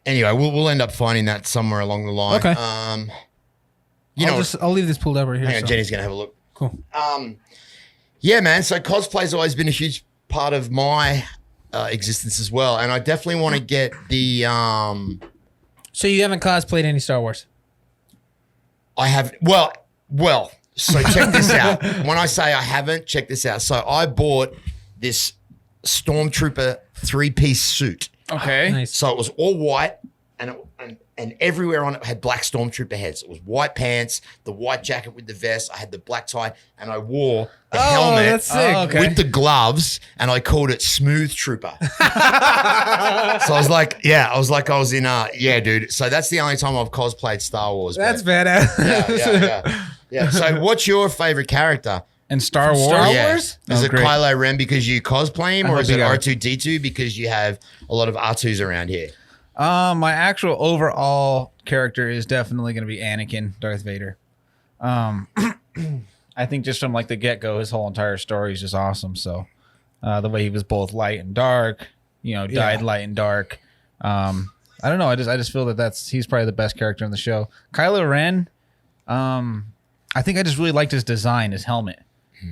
Anyway, we'll end up finding that somewhere along the line. Okay. I'll I'll leave this pulled up right here. hang on, so- Jenny's gonna have a look. Cool. Yeah, man. So cosplay's always been a huge part of my existence as well, and I definitely want to get the. So you haven't cosplayed any Star Wars? I have well. So check this out. When I say I haven't, check this out. So I bought this Stormtrooper 3-piece suit. Okay. Nice. So it was all white, and and everywhere on it had black stormtrooper heads. It was white pants, the white jacket with the vest. I had the black tie, and I wore the helmet that's sick. with the gloves, and I called it Smooth Trooper. So I was like, I was in, dude. So that's the only time I've cosplayed Star Wars. That's badass. Yeah. So what's your favorite character? And Star Wars. Star Yeah. Wars? Is it great. Kylo Ren because you cosplay him, I or hope is you it got it. R2D2 because you have a lot of R2s around here? My actual overall character is definitely going to be Anakin, Darth Vader. I think just from like the get go, his whole entire story is just awesome. So, the way he was both light and dark, died light and dark. I don't know. I just feel that he's probably the best character in the show. Kylo Ren, I think I just really liked his design, his helmet,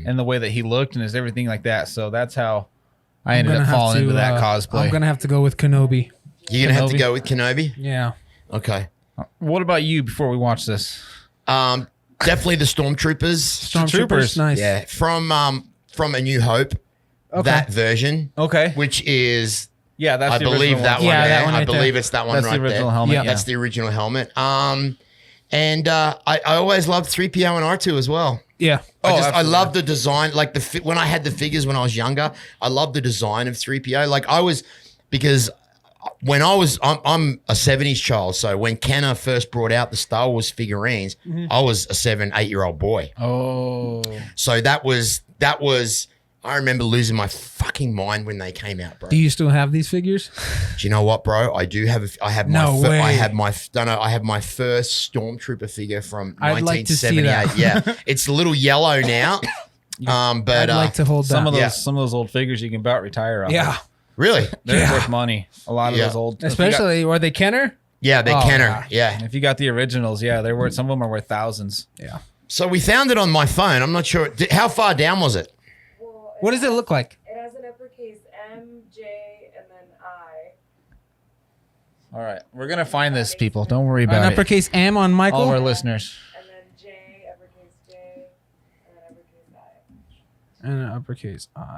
and the way that he looked and his everything like that. So that's how I ended up falling into that cosplay. I'm gonna have to go with Kenobi. You're gonna have to Kenobi? go with Kenobi. Yeah. Okay. What about you before we watch this? Definitely the Stormtroopers. Stormtroopers, nice. Yeah, from A New Hope, that version. Okay. Which is, Yeah, that's I the believe original that one. one. Yeah, there. that one I right believe there. it's that one That's right the original there. helmet. Yeah. That's the original helmet. And I always loved 3PO and R2 as well. Yeah. I absolutely. love the design. Like when I had the figures when I was younger, I loved the design of 3PO. Like because when I'm a 70s child. So when Kenner first brought out the Star Wars figurines, I was a 7-8-year-old boy. Oh. So that was, I remember losing my fucking mind when they came out, bro. Do you still have these figures? Do you know what, bro? I do have. I have No way. I have my first Stormtrooper figure from I'd like to see 1978. Yeah, it's a little yellow now. But I'd like to hold Some that. of those old figures you can about retire off. Yeah. really, They're worth money. A lot of Yeah. those old, Especially, were they Kenner? yeah, they're Oh, Kenner. Yeah. if you got the originals, they're worth. Some of them are worth thousands. Yeah. So we found it on my phone. I'm not sure how far down was it. Well, What does it look like? It has an uppercase M, J, and then I. All right, we're gonna find this, people. Don't worry An about it. uppercase M on Michael? All of our listeners. And then J, uppercase J, and then uppercase I. And an uppercase I. And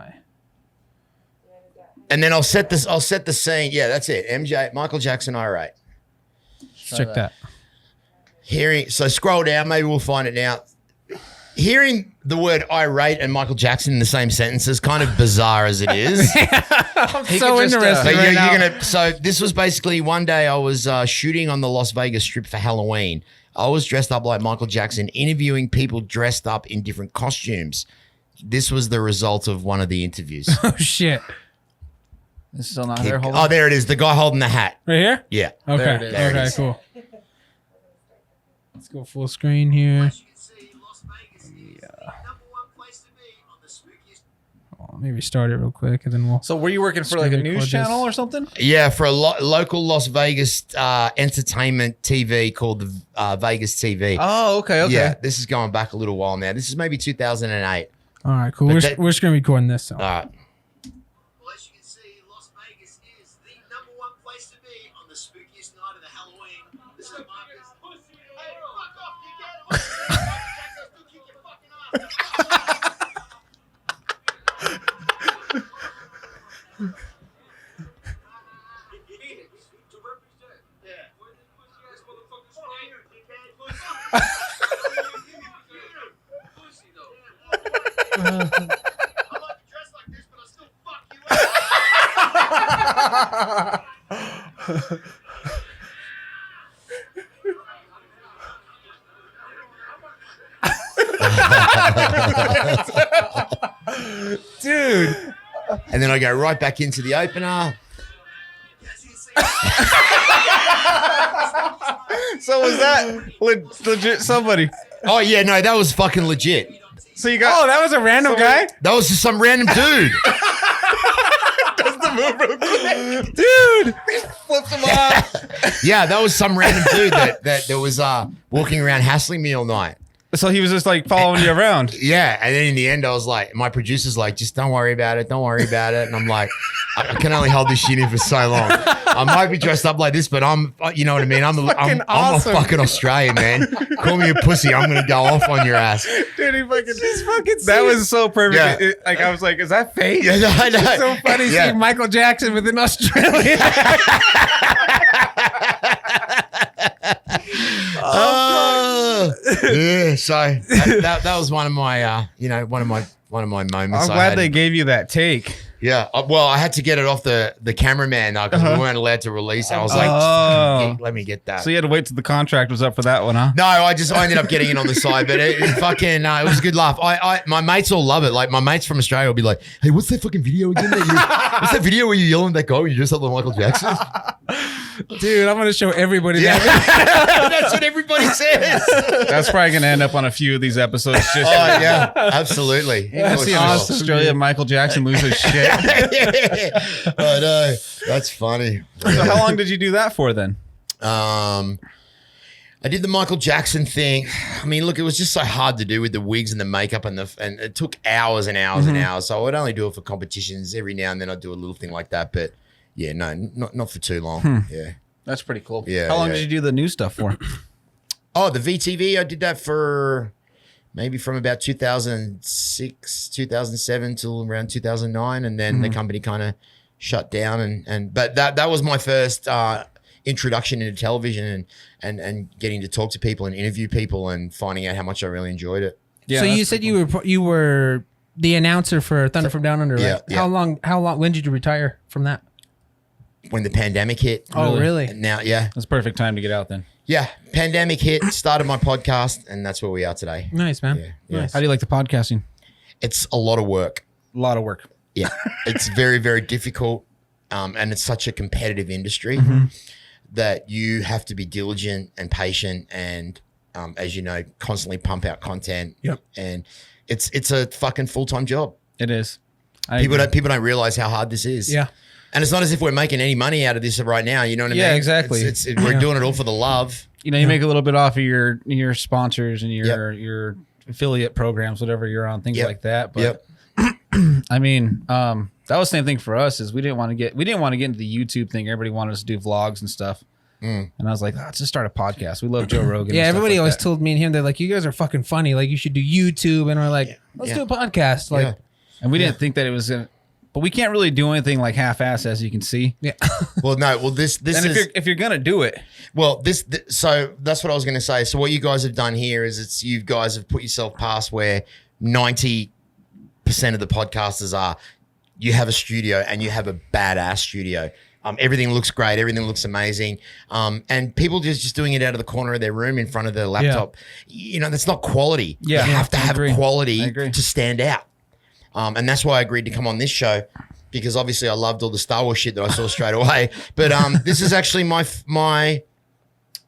then is that And then I'll set the scene. Yeah, that's it. MJ, Michael Jackson, all right. Check that. So scroll down. Maybe we'll find it now. Hearing the word irate and Michael Jackson in the same sentence is kind of bizarre as it is. I'm He so could just, interested But right you're now. gonna. So this was basically one day I was shooting on the Las Vegas Strip for Halloween. I was dressed up like Michael Jackson, interviewing people dressed up in different costumes. This was the result of one of the interviews. Oh, shit. It's still not there. Hold on. Oh, there it is. The guy holding the hat. Right here? Yeah. Okay. There it is. There it Okay, is. cool. Let's go full screen here. Oh, maybe start it real quick and then we'll. So were you working for like a news channel or something? Yeah, for a local Las Vegas entertainment TV called the Vegas TV. Oh, okay. Yeah, this is going back a little while now. This is maybe 2008. All right, cool. But We're, that- we're just going to be recording this. So. All right. Well, as you can see, Las Vegas is the #1 place to be on the spookiest night of the Halloween. This is Marcus. Hey, fuck off, you get it. Kick your fucking ass. To represent. Yeah. Where did pussy ass motherfuckers stay? Pussy though. I might be dressed like this, but I still fuck you up. Dude. And then I go right back into the opener. So was that legit somebody? Oh yeah, no, that was fucking legit. So you got. Oh, that was a random guy? That was just some random dude. Dude. Flips him off. Yeah, that was some random dude that was walking around hassling me all night. So he was just like following you around. Yeah, and then in the end, I was like, my producer's like, just don't worry about it, don't worry about it. And I'm like, I can only hold this shit in for so long. I might be dressed up like this, but you know what I mean? I'm awesome. a fucking Australian, man. Call me a pussy, I'm gonna go off on your ass. Dude, he fucking. That was so perfect. Yeah. Like I was like, is that fake? Yeah, no, I know. It's so funny Yeah. seeing Michael Jackson within Australia. Yeah. So that was one of my, one of my moments. I'm glad they gave you that take. Yeah. Well, I had to get it off the cameraman because we weren't allowed to release it. I was like, let me get that. So you had to wait till the contract was up for that one, huh? No, I ended up getting it on the side, but it was a good laugh. My mates all love it. Like my mates from Australia will be like, hey, what's that fucking video again? What's that video where you yelling at that guy when you dress up like Michael Jackson? Dude, I'm going to show everybody Yeah. that. That's what everybody says. That's probably going to end up on a few of these episodes. Just Yeah, absolutely. I see awesome, Australia, Michael Jackson lose his shit. I know. That's funny. So how long did you do that for then? I did the Michael Jackson thing. I mean, look, it was just so hard to do with the wigs and the makeup and it took hours and hours and hours. So I would only do it for competitions. Every now and then I'd do a little thing like that. But yeah, no, not for too long. Yeah. That's pretty cool. Yeah, How long yeah. did you do the new stuff for? Oh, the VTV, I did that for maybe from about 2006, 2007 till around 2009. And then the company kind of shut down. But that was my first introduction into television and getting to talk to people and interview people and finding out how much I really enjoyed it. Yeah, So that's you said you were the announcer for Thunder from Down Under, right? Yeah, yeah. How long, when did you retire from that? When the pandemic hit. Oh, really? And now, yeah. That's perfect time to get out then. Yeah. Pandemic hit, started my podcast, and that's where we are today. Nice, man. Yeah, yeah. Nice. How do you like the podcasting? It's a lot of work. A lot of work. Yeah. It's very, very difficult. And it's such a competitive industry that you have to be diligent and patient and, as you know, constantly pump out content. Yep. And it's a fucking full-time job. It is. People don't realize how hard this is. Yeah. And it's not as if we're making any money out of this right now. You know what I mean? Yeah, exactly. We're doing it all for the love. You know, you make a little bit off of your sponsors and your affiliate programs, whatever you're on, things like that. But I mean, that was the same thing for us. Is we didn't want to get into the YouTube thing. Everybody wanted us to do vlogs and stuff. And I was like, let's just start a podcast. We love Joe Rogan. Yeah, and stuff everybody like always that. told me and him, they're like, you guys are fucking funny. Like, you should do YouTube. And we're like, let's do a podcast. Like, And we didn't think that it was gonna, but we can't really do anything like half-ass, as you can see. yeah. Well, no. Well, this And is if you're gonna do it, well. So that's what I was going to say. So what you guys have done here is you guys have put yourself past where 90% of the podcasters are. You have a studio and you have a badass studio. Everything looks great. Everything looks amazing. And people just doing it out of the corner of their room in front of their laptop. You know, that's not quality. Yeah, you have to I have agree. I quality agree. to stand out. And that's why I agreed to come on this show, because obviously I loved all the Star Wars shit that I saw straight away. But this is actually my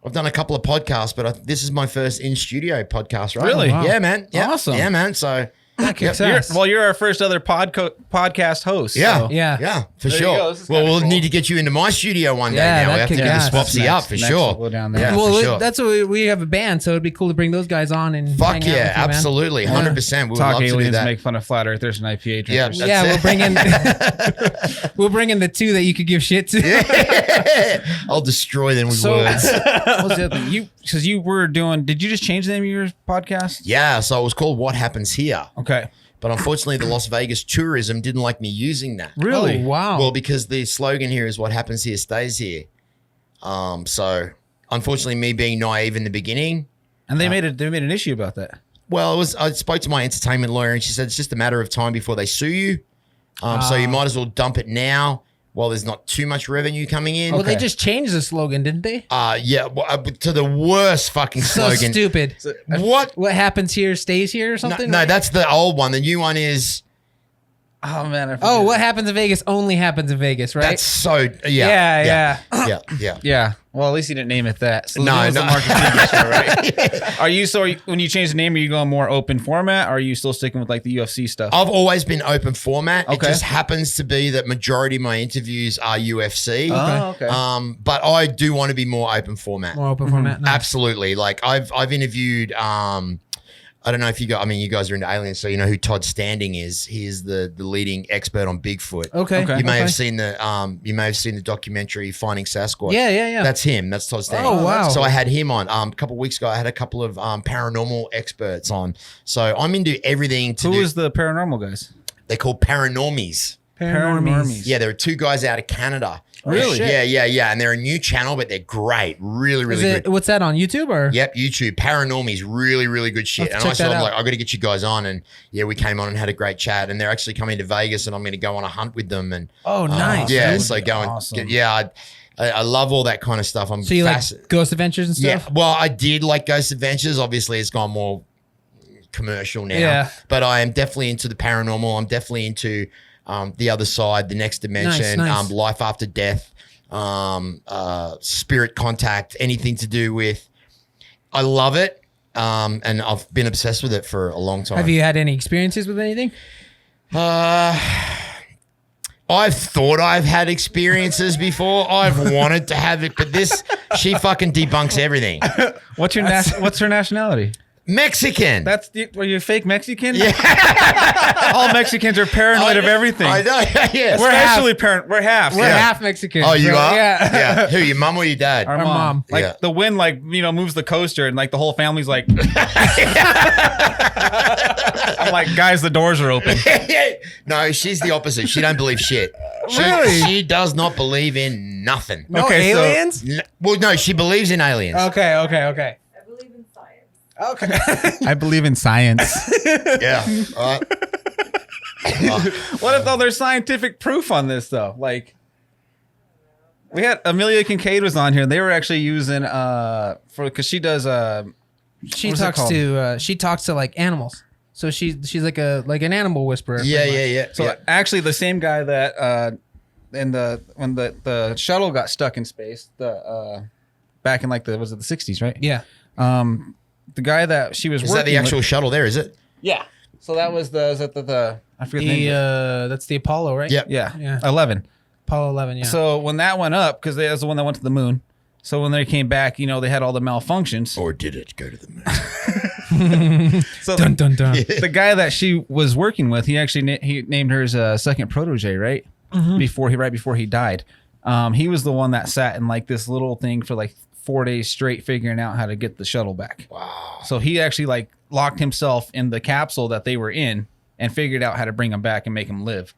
I've done a couple of podcasts, but this is my first in studio podcast. Right? Really? Wow. Yeah, man. Yeah. Awesome. Yeah, man. So That kicks you're, ass. you're our first other podcast host. yeah, so. Yeah. for There you sure. go. This is Well, kinda we'll cool. need to get you into my studio one day. Yeah, Now we that have to kick do the ass. swapsy Next- up for next sure. we'll go down there. Yeah, Well, for sure. that's what we have a band, so it'd be cool to bring those guys on and Fuck hang out yeah, with you, man. absolutely, 100%. We would Talk love to do aliens, that. make fun of flat earthers and IPA Yeah, drinkers. that's Yeah, it. we'll bring in the two that you could give shit to. I'll destroy them with So words. what was the other thing? Because you were doing, did you just change the name of your podcast? Yeah, so it was called What Happens Here. Okay. But unfortunately, the Las Vegas tourism didn't like me using that. Really? Oh, wow. Well, because the slogan here is what happens here stays here. So unfortunately, me being naive in the beginning, And they made an issue about that. well, I spoke to my entertainment lawyer and she said it's just a matter of time before they sue you. So you might as well dump it now while there's not too much revenue coming in. Well, they just changed the slogan, didn't they? Yeah, well, to the worst fucking So slogan. stupid. What? What happens here stays here or No, something? no, that's the old one. The new one is Oh man. I Oh, forget. what happens in Vegas only happens in Vegas, right? that's so Yeah. yeah. Yeah. Well, at least you didn't name it that. So No, that was no. the Marcus Deegan show, right? Are you when you change the name, are you going more open format? Or are you still sticking with like the UFC stuff? I've always been open format. It Okay. just happens to be that majority of my interviews are UFC. Oh, okay. But I do want to be more open format. More open format. Nice. Absolutely. Like I've interviewed I don't know if you guys are into aliens, so you know who Todd Standing is. He is the leading expert on Bigfoot. Okay. Okay. You may have okay. seen the documentary Finding Sasquatch. Yeah. That's him. That's Todd Standing. Oh, wow. So I had him on. A couple of weeks ago, I had a couple of paranormal experts on. So I'm into everything to Who do. is the paranormal guys? They're called paranormies. Paranormies. Yeah, there are two guys out of Canada. Really? Yeah. And they're a new channel, but they're great. Really, really good. What's that on YouTube or? Yep, YouTube. Paranormies, really, really good shit. Let's And I check said, that I'm out. like, I got to get you guys on. And yeah, we came on and had a great chat. And they're actually coming to Vegas, and I'm going to go on a hunt with them. And Oh, nice. yeah, dude. so go and awesome. I love all that kind of stuff. I'm So you like fascinated. Ghost Adventures and stuff? Yeah, well, I did like Ghost Adventures. Obviously, it's gone more commercial now. Yeah. But I am definitely into the paranormal. I'm definitely into the other side, the next dimension, Nice. life after death, spirit contact, anything to do with. I love it, and I've been obsessed with it for a long time. Have you had any experiences with anything? I've thought I've had experiences before. I've wanted to have it, but she fucking debunks everything. What's her nationality? Mexican. Were you fake Mexican? Yeah. All Mexicans are paranoid of everything. I know. Yeah. We're actually paranoid. We're half. We're half Mexican. Oh, you so, are? Yeah. Yeah. Who, your mum or your dad? Our Our mom. Like Yeah. the wind, moves the coaster, and like the whole family's like. I'm like, guys, the doors are open. No, she's the opposite. She don't believe shit. Really? She does not believe in nothing. No Okay, so- aliens? Well, no, she believes in aliens. Okay. I believe in science. Okay. I believe in science. Yeah. All right. What if though there's scientific proof on this though? Like, we had Amelia Kincaid was on here. And they were actually using because she does She What's it talks called? to she talks to like animals. So she's like an animal whisperer. Yeah, pretty much. yeah. So actually, the same guy that when the shuttle got stuck in space, back in was it the 60s, right? Yeah. The guy that she was Is working that the actual with, shuttle there, is it? yeah. So that was the I forget the name. That's the Apollo, right? Yep. Yeah. 11. Apollo 11. Yeah. So when that went up, because that was the one that went to the moon. So when they came back, they had all the malfunctions. Or did it go to the moon? So dun dun dun. the guy that she was working with, he actually he named her his second protege, right? Right before he died. He was the one that sat in like this little thing for like 4 days straight, figuring out how to get the shuttle back. Wow. So he actually like locked himself in the capsule that they were in and figured out how to bring him back and make him live.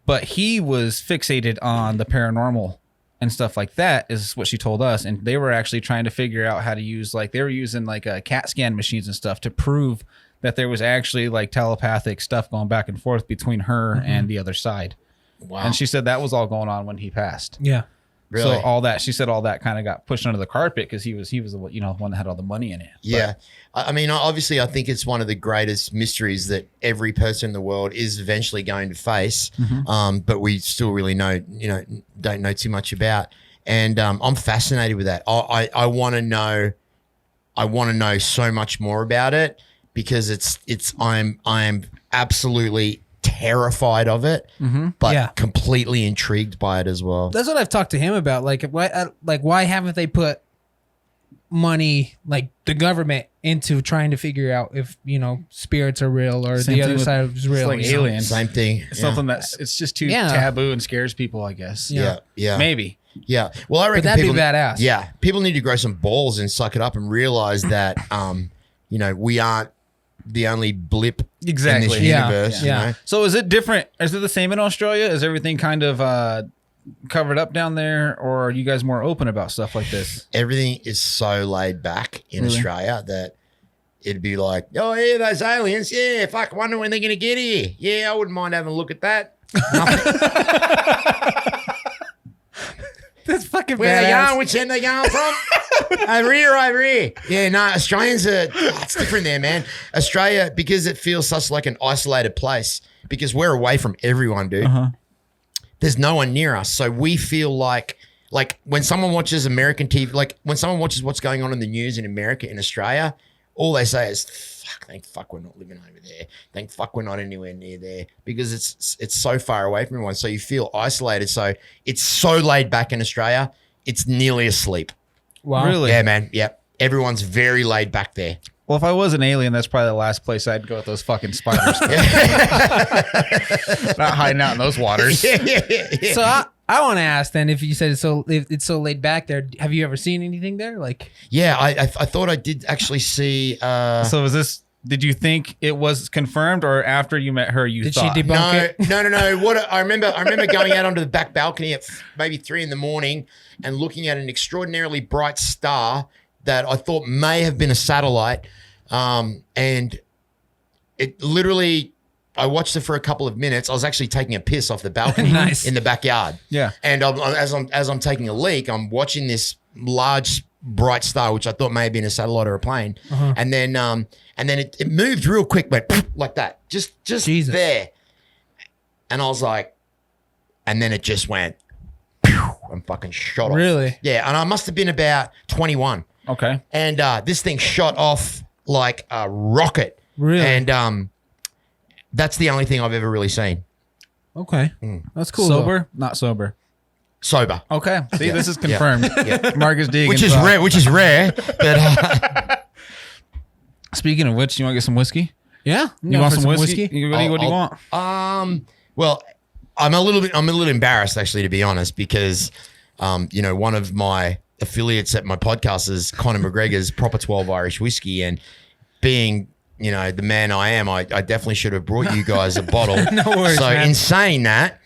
But he was fixated on the paranormal and stuff like that, is what she told us. And they were actually trying to figure out how to use, they were using CAT scan machines and stuff to prove that there was actually like telepathic stuff going back and forth between her and the other side. Wow. And she said that was all going on when he passed. Yeah. Really? So she said all that kind of got pushed under the carpet because he was the one that had all the money in it. Yeah. I mean, obviously, I think it's one of the greatest mysteries that every person in the world is eventually going to face. But we still really don't know too much about. And I'm fascinated with that. I want to know. I want to know so much more about it because I'm absolutely terrified of it, but Yeah. completely intrigued by it as well. That's what I've talked to him about. Like why haven't they put money, like the government, into trying to figure out if spirits are real or Same the thing other with- side is real? like you know? aliens. Same thing. It's something it's just too Yeah. taboo and scares people, I guess. Yeah. Yeah. Maybe. Yeah. Well, I reckon that'd be people, badass. Yeah. People need to grow some balls and suck it up and realize that, we aren't the only blip Exactly. in this Yeah. universe. Yeah. You know? So is it different? Is it the same in Australia? Is everything kind of covered up down there, or are you guys more open about stuff like this? Everything is so laid back in Really? Australia that it'd be like, oh, yeah, those aliens. Yeah. Fuck, wonder when they're going to get here. Yeah. I wouldn't mind having a look at that. That's fucking Where they badass. going? Which end they going from? Over here. Yeah, no, Australians are, it's different there, man. Australia, because it feels such like an isolated place, because we're away from everyone, dude. There's no one near us. So we feel like when someone watches American TV, like when someone watches what's going on in the news in America, in Australia, all they say is, thank fuck we're not living over there. Thank fuck we're not anywhere near there, because it's so far away from everyone. So you feel isolated. So it's so laid back in Australia. It's nearly asleep. Wow. Really? Yeah, man. Yep. Everyone's very laid back there. Well, if I was an alien, that's probably the last place I'd go with those fucking spiders. Not hiding out in those waters. Yeah. So I want to ask then, if you said it's so laid back there, have you ever seen anything there? Like, Yeah, I thought I did actually see. So is this Did you think it was confirmed, or after you met her, you Did thought? she debunk it? No. What I remember going out onto the back balcony at maybe 3 a.m. and looking at an extraordinarily bright star that I thought may have been a satellite, and it literally. I watched it for a couple of minutes. I was actually taking a piss off the balcony Nice. in the backyard. Yeah. And as I'm taking a leak, I'm watching this large bright star, which I thought may have been a satellite or a plane, and then it moved real quick, but like that, just Jesus. there, and I was like, and then it just went, and fucking shot off. Really? Yeah, and I must have been about 21, Okay. and this thing shot off like a rocket. Really? And that's the only thing I've ever really seen. Okay. That's cool. Sober? Not sober. Sober. Okay. See, this is confirmed. Yeah. Marcus Deegan. Which is rare, but Speaking of which, you want to get some whiskey? Yeah. You want some whiskey? What do you want? Well, I'm a little embarrassed actually, to be honest, because one of my affiliates at my podcast is Conor McGregor's Proper 12 Irish Whiskey, and being the man I am, I definitely should have brought you guys a bottle. No worries, So man. in saying that,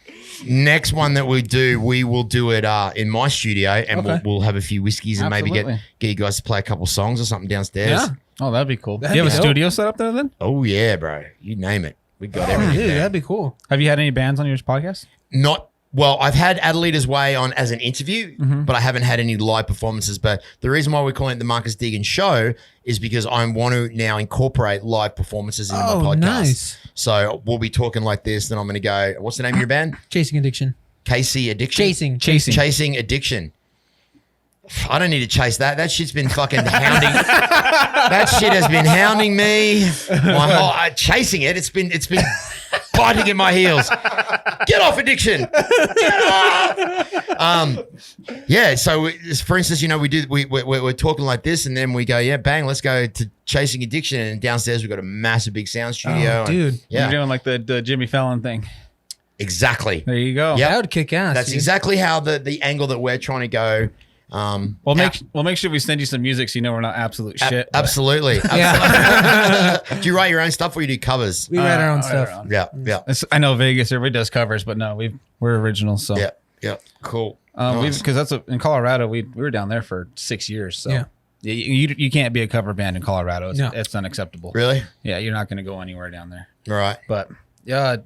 next one that we will do it in my studio, and Okay. we'll have a few whiskeys and maybe Absolutely. get you guys to play a couple songs or something downstairs. Yeah. Oh, that'd be cool. That'd you have be a dope. studio set up there then? Oh yeah, bro. You name it. We got Oh, everything dude, there. that'd be cool. Have you had any bands on your podcast? Not well, I've had Adelaide's Way on as an interview, Mm-hmm. but I haven't had any live performances. But the reason why we're calling it the Marcus Deegan Show is because I want to now incorporate live performances into my podcast. Nice. So we'll be talking like this, then I'm going to go, what's the name of your band? Chasing addiction. KC Addiction? Chasing Addiction. I don't need to chase that. That shit's been fucking hounding. That shit has been hounding me. Chasing it. It's been biting at my heels. Get off addiction. Get off. Yeah. So for instance, we're talking like this, and then we go, yeah, bang, let's go to Chasing Addiction, and downstairs we've got a massive big sound studio. Oh, dude. Yeah. You're doing like the Jimmy Fallon thing. Exactly. There you go. Yeah. That would kick ass. That's dude. exactly how the angle that we're trying to go. We'll make sure we send you some music so you know we're not absolute shit. but- Absolutely. Yeah. Do you write your own stuff or you do covers? We write our own I stuff. don't Yeah. I know Vegas, everybody does covers, but no, we're originals. So Yeah. Cool. because that's in Colorado. We were down there for 6 years. So Yeah. you can't be a cover band in Colorado. It's unacceptable. Really? Yeah, you're not going to go anywhere down there. All right. But yeah,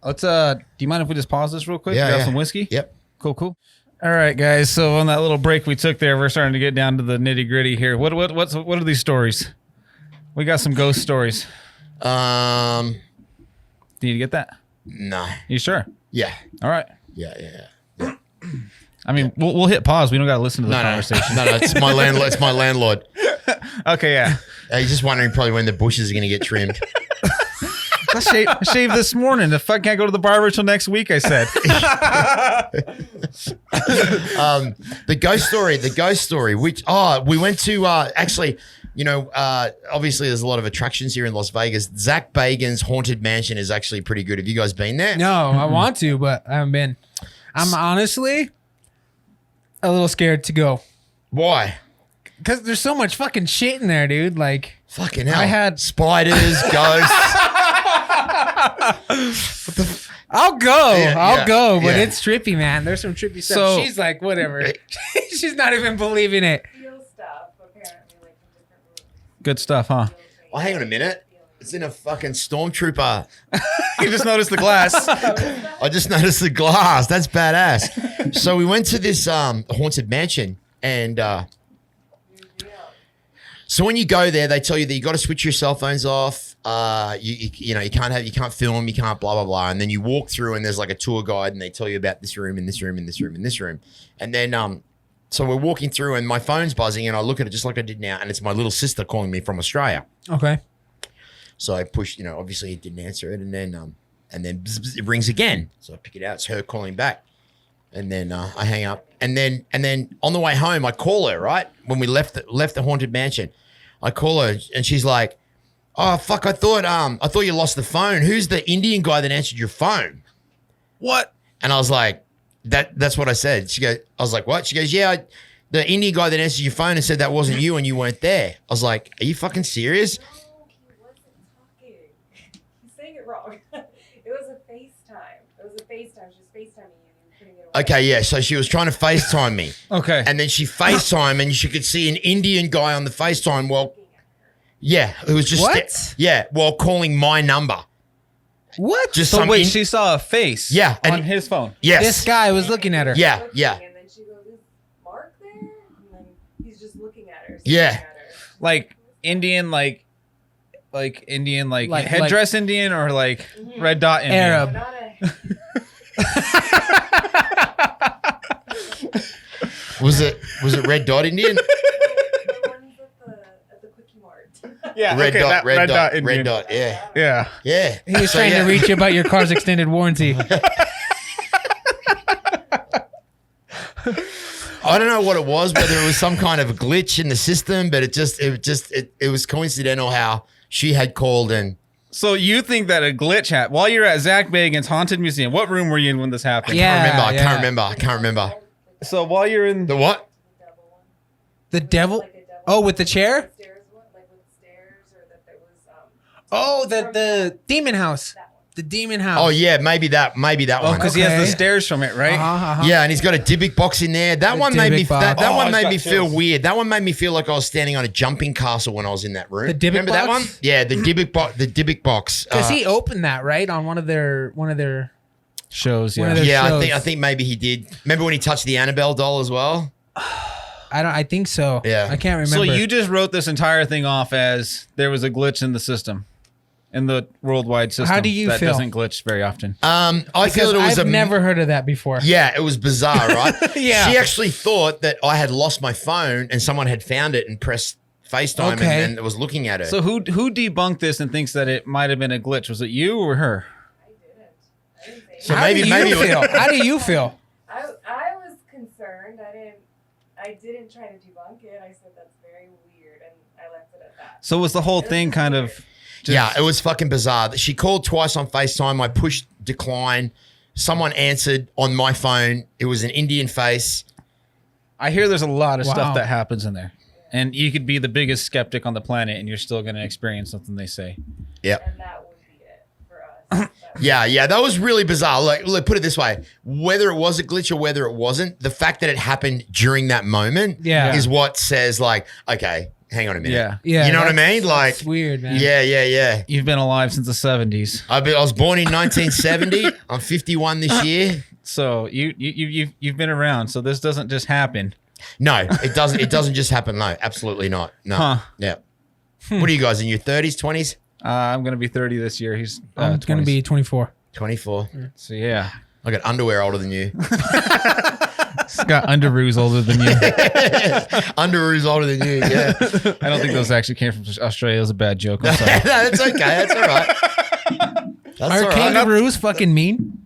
let's. Do you mind if we just pause this real quick? Yeah, Grab yeah. some whiskey. Yep. Cool. All right, guys. So on that little break we took there, we're starting to get down to the nitty gritty here. What are these stories? We got some ghost stories. Do you get that? No. You sure? Yeah. All right. Yeah. I mean, we'll hit pause. We don't got to listen to the conversation. No. It's my landlord. It's my landlord. Okay, yeah. He's just wondering probably when the bushes are going to get trimmed. I shaved this morning. The fuck can't go to the barber till next week. I said. The ghost story, which we went to actually, obviously there's a lot of attractions here in Las Vegas. Zach Bagan's Haunted Mansion is actually pretty good. Have you guys been there? No, I want to, but I haven't been. I'm honestly a little scared to go. Why? Because there's so much fucking shit in there, dude. Like, Fucking hell. I had- spiders, ghosts. I'll go. Yeah, I'll go, but yeah. it's trippy, man. There's some trippy stuff. So- She's like, whatever. She's not even believing it. Feel stuff, apparently, like in different rooms. Good stuff, huh? Oh, hang on a minute. It's in a fucking stormtrooper. You just noticed the glass. I just noticed the glass. That's badass. So we went to this haunted mansion, and so when you go there, they tell you that you got to switch your cell phones off. You can't film, you can't blah blah blah. And then you walk through, and there's like a tour guide, and they tell you about this room and this room and this room and this room. And then so we're walking through, and my phone's buzzing, and I look at it just like I did now, and it's my little sister calling me from Australia. Okay. So I pushed, obviously it didn't answer it, and then bzz, bzz, it rings again. So I pick it out. It's her calling back, and then I hang up, and then on the way home I call her. Right when we left the haunted mansion, I call her, and she's like, "Oh fuck! I thought you lost the phone. Who's the Indian guy that answered your phone?" What? And I was like, "That's what I said." I was like, "What?" She goes, "Yeah, the Indian guy that answered your phone and said that wasn't you and you weren't there." I was like, "Are you fucking serious?" FaceTime. She's FaceTiming you and putting it away. Okay, yeah. So she was trying to FaceTime me. Okay. And then she FaceTime and she could see an Indian guy on the FaceTime. Well, yeah, it was just What? while calling my number. What? Just So some wait, she saw a face. Yeah, On and- his phone. yes, This guy was looking at her. Yeah, Looking, yeah, And then she goes, "Is Mark there?" And then he's just looking at her. Yeah. staring at her. Like Indian, like Indian, like Like- headdress Indian, or like red dot Indian. Arab. Not a Was it Red Dot Indian? the ones at the Quickie Mart. Yeah. Red okay, Dot, that Red Dot, Indian. Red Dot. Yeah, Yeah. yeah. He was So, trying yeah. to reach you about your car's extended warranty. I don't know what it was, whether it was some kind of a glitch in the system, but it was coincidental how she had called and So you think that a glitch happened while you're at Zach Bagan's Haunted Museum? What room were you in when this happened? Yeah. I can't remember. So while you're in The what? The devil one. The devil? Like a devil. Oh, with the chair? Stairs one, like with stairs, or that there was Oh, the demon house. that one. The demon house. Oh yeah, maybe that oh, one. because he has the Okay. stairs from it, right? Uh-huh. Yeah, and he's got a Dybbuk box in there. That The one made me Dybbuk box. that Oh, one it's made got me feel chills. weird. That one made me feel like I was standing on a jumping castle when I was in that room. The Dybbuk Remember that box? one? Yeah, the Dybbuk box. The Dybbuk box. Because he opened that, right? On one of their Shows, One yeah. of their yeah, shows. I think maybe he did. Remember when he touched the Annabelle doll as well? I think so. Yeah. I can't So remember. you just wrote this entire thing off as there was a glitch in the system, in the worldwide system. How do you that feel? doesn't glitch very often? I because feel it was I've never heard of that before. Yeah, it was bizarre, right? Yeah. She actually thought that I had lost my phone and someone had found it and pressed FaceTime Okay. and was looking at her. So who debunked this and thinks that it might have been a glitch? Was it you or her? I didn't say So How maybe do you maybe feel? How do you feel? I was concerned. I didn't try to debunk it. I said that's very weird, and I left it at that. So was the whole thing kind of? Just, yeah, it was fucking bizarre. She called twice on FaceTime. I pushed decline. Someone answered on my phone. It was an Indian face. I hear there's a lot of Wow. stuff that happens in there, and you could be the biggest skeptic on the planet, and you're still going to experience something they say. Yep. And that would be it for us. Yeah, that was really bizarre. Like, look, put it this way: whether it was a glitch or whether it wasn't, the fact that it happened during that moment, Yeah. is what says, like, okay, hang on a minute. Yeah, Yeah. You know what I that's- mean? Like, it's weird, man. yeah. you've been alive since the 70s, I was born in 1970. I'm 51 this year. so you've been around. So this doesn't just happen. No, it doesn't. It doesn't just happen. No, absolutely not. No. Huh. Yeah. What are you guys in your 30s, 20s, I'm going to be 30 this year. He's I'm going to 20s. be 24. 24? So yeah, I got underwear older than you. he's got underoos older than you. Underoos older than you. Yeah. I don't think those actually came from Australia. It was a bad joke. I'm sorry. No, that's okay. That's all right. That's Are all right. kangaroos fucking mean?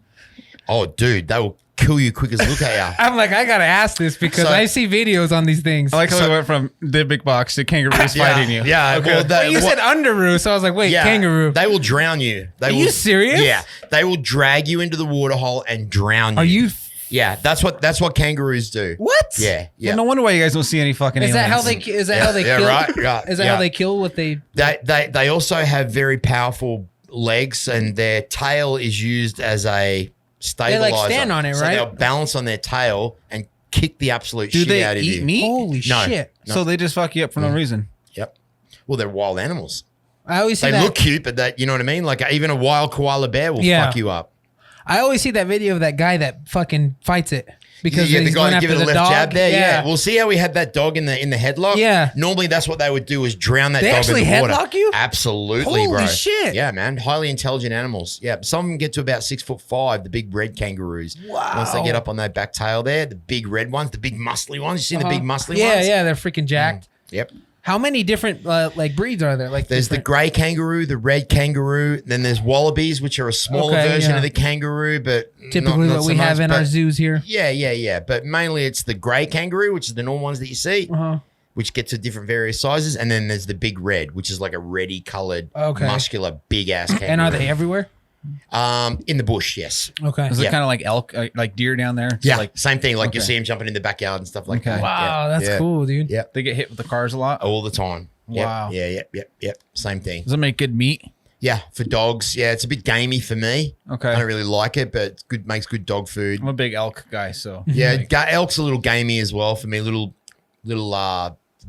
Oh, dude, they will kill you quick as look at you. I'm like, I got to ask this because So- I see videos on these things. I like how we went from the big box to kangaroos fighting you. Yeah. Okay. Well, But you said underoo, so I was like, wait, kangaroo. They will drown you. They Are will, you serious? Yeah. They will drag you into the water hole and drown you. Are you? Yeah. That's what kangaroos do. What? Yeah. Yeah. Well, no wonder why you guys don't see any fucking Is that aliens. how they? Is that how they yeah, kill? right, right, Is that yeah. how they kill what they? They also have very powerful legs, and their tail is used as a stabilizer. stand on it, so right? They'll balance on their tail and kick the absolute Do shit they out of eat you. meat? Holy No. shit! So they just fuck you up for no reason. Yep. Well, they're wild animals. I always see They that. look cute, but that, you know what I mean? Like even a wild koala bear will Yeah. fuck you up. I always see that video of that guy that fucking fights it because Yeah, the he's guy going that after give it a the left dog. jab there. Yeah. We'll see how we had that dog in the headlock. Yeah. Normally that's what they would do is drown that They dog actually in the water. headlock you? Absolutely, Holy bro. shit. Yeah, man. Highly intelligent animals. Yeah. Some of them get to about 6'5", the big red kangaroos. Wow. Once they get up on that back tail there, the big red ones, the big muscly ones. You seen the big muscly Yeah, ones? yeah, they're freaking jacked. Yep. How many different like breeds are there? Like There's the different- grey kangaroo, the red kangaroo. Then there's wallabies, which are a smaller Okay, version yeah. of the kangaroo, but typically not what so we have much, in but- our zoos here. Yeah. But mainly it's the grey kangaroo, which is the normal ones that you see, Uh-huh. which get to different various sizes. And then there's the big red, which is like a reddy coloured, Okay. muscular, big ass kangaroo. And are they everywhere? In the bush, yes. Okay. Is it Yeah. kind of like elk, like deer down there? Yeah, Like same thing. Like you Okay. see them jumping in the backyard and stuff like Okay. that. Wow, Yeah, that's yeah. cool, dude. Yep. they get hit with the cars a lot. All the time. Yep. Wow. Yeah. Same thing. Does it make good meat? Yeah, for dogs. Yeah, it's a bit gamey for me. Okay. I don't really like it, but it's good. Makes good dog food. I'm a big elk guy, so Yeah, elk's a little gamey as well for me. Little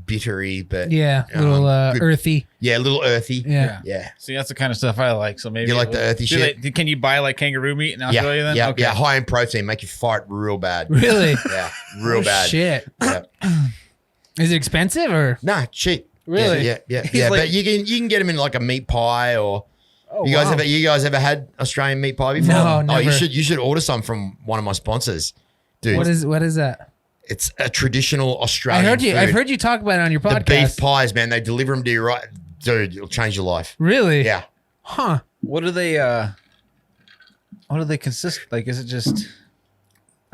bittery, but Yeah, little good. earthy. Yeah, a little earthy. Yeah. Yeah. see, that's the kind of stuff I like. So maybe You like the earthy shit? Can you buy like kangaroo meat in Australia then? Yeah, Okay. yeah, high in protein, make you fart real bad. Really? Yeah, real Oh, bad. Shit. Yeah. Is it expensive or? Nah, cheap. Really? Yeah. He's Yeah, like- but you can get them in like a meat pie or. Oh, You guys wow. ever had Australian meat pie before? No, Oh, you never. should order some from one of my sponsors, dude. What is that? It's a traditional I Australian. heard you. food. I've heard you talk about it on your the podcast. beef pies, man. They deliver them to you right, dude. It'll change your life. Really? Yeah. Huh. What do they consist? Like, is it just? Well,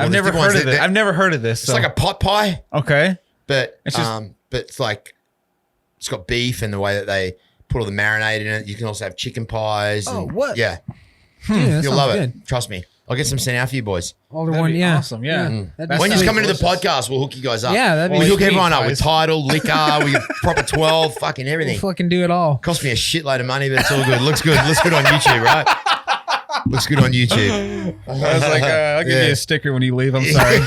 I've there's never different ones heard of that- this. I've never heard of this. It's like a pot pie, okay. but It's just- but it's like it's got beef and the way that they put all the marinade in it. You can also have chicken pies. Oh, and- what? Yeah, Dude, that you'll sounds love good. it. Trust me. I'll get some sent out for you boys. Older That'd one, be yeah. awesome, yeah. That'd When be you sweet. come into the delicious. podcast, we'll hook you guys up. Yeah, that'd be we hook sweet. everyone up with guys. title, liquor, we get proper 12, fucking We'll everything. fucking do it all. Cost me a shitload of money, but it's all good. Looks good. Looks good on YouTube, right? Looks good on YouTube. I was like, I'll give Yeah. you a sticker when you leave. I'm sorry.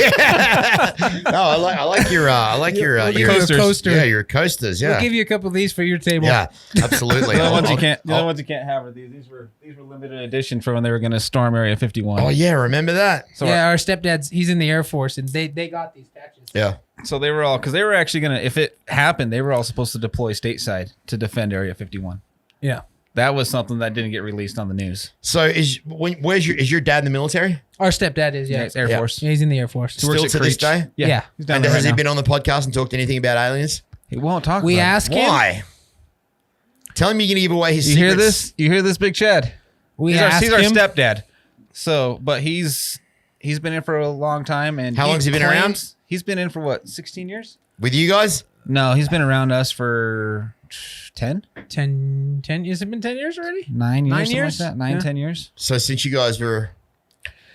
No, I like your We'll give you a coasters. coaster. yeah, your coasters. Yeah, We'll give you a couple of these for your table. yeah, absolutely. The other ones you Oh, can't. The oh, other ones you can't have are these. These were limited edition for when they were going to storm Area 51. Oh yeah, remember that? So Yeah, our stepdad's he's in the Air Force and they got these patches. Yeah. So they were all because they were actually gonna. If it happened, they were all supposed to deploy stateside to defend Area 51. Yeah. That was something that didn't get released on the news. So is your dad in the military? Our stepdad is, yeah. It's Air Yeah. Force. Yeah, he's in the Air Force. He works Still at to this Creech. day? Yeah. He's down And there has right he now. been on the podcast and talked anything about aliens? He won't talk. We about it. asked him. Why? Tell him you're gonna give away his You secrets. hear this? You hear this, Big Chad? We He's asked our him. stepdad. So, but he's been in for a long time. And How long has he been around? He's been in for what, 16 years? With you guys? No, he's been around us for 10, 10, has it been 10 years already? 9 years, 9 something years? like that. 9, Yeah. 10 years. So since you guys were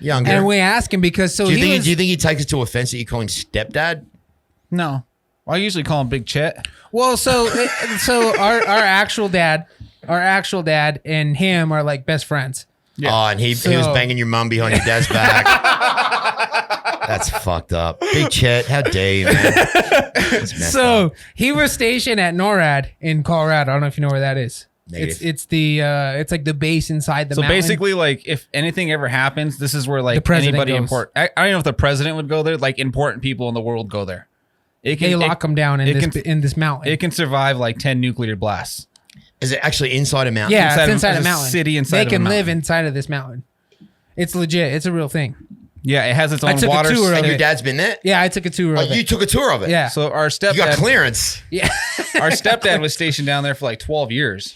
younger, And we asked him because do you think he takes it to offense that you call him stepdad? No, I usually call him Big Chet. well, so our actual dad and him are like best friends. Yeah. Oh, and he was banging your mum behind your dad's back. That's fucked up. Big Chet, how dare you, man? That's messed So up. he was stationed at NORAD in Colorado. I don't know if you know where that is. Negative. It's it's like the base inside the So mountain. basically, like, if anything ever happens, this is where The like president anybody goes. important. I don't know if the president would go there. Like important people in the world go there. they lock them down it in this mountain. It can survive like 10 nuclear blasts. Is it actually inside a mountain? yeah, inside it's of- inside it's a a mountain. city inside They of a can live mountain. inside of this mountain. It's legit. It's a real thing. Yeah, it has its I own took a water. tour of And your it. dad's been there? Yeah, I took a tour Oh, of it. you took a tour of it? Yeah. So our You got stepdad, clearance. Yeah. our stepdad was stationed down there for like 12 years.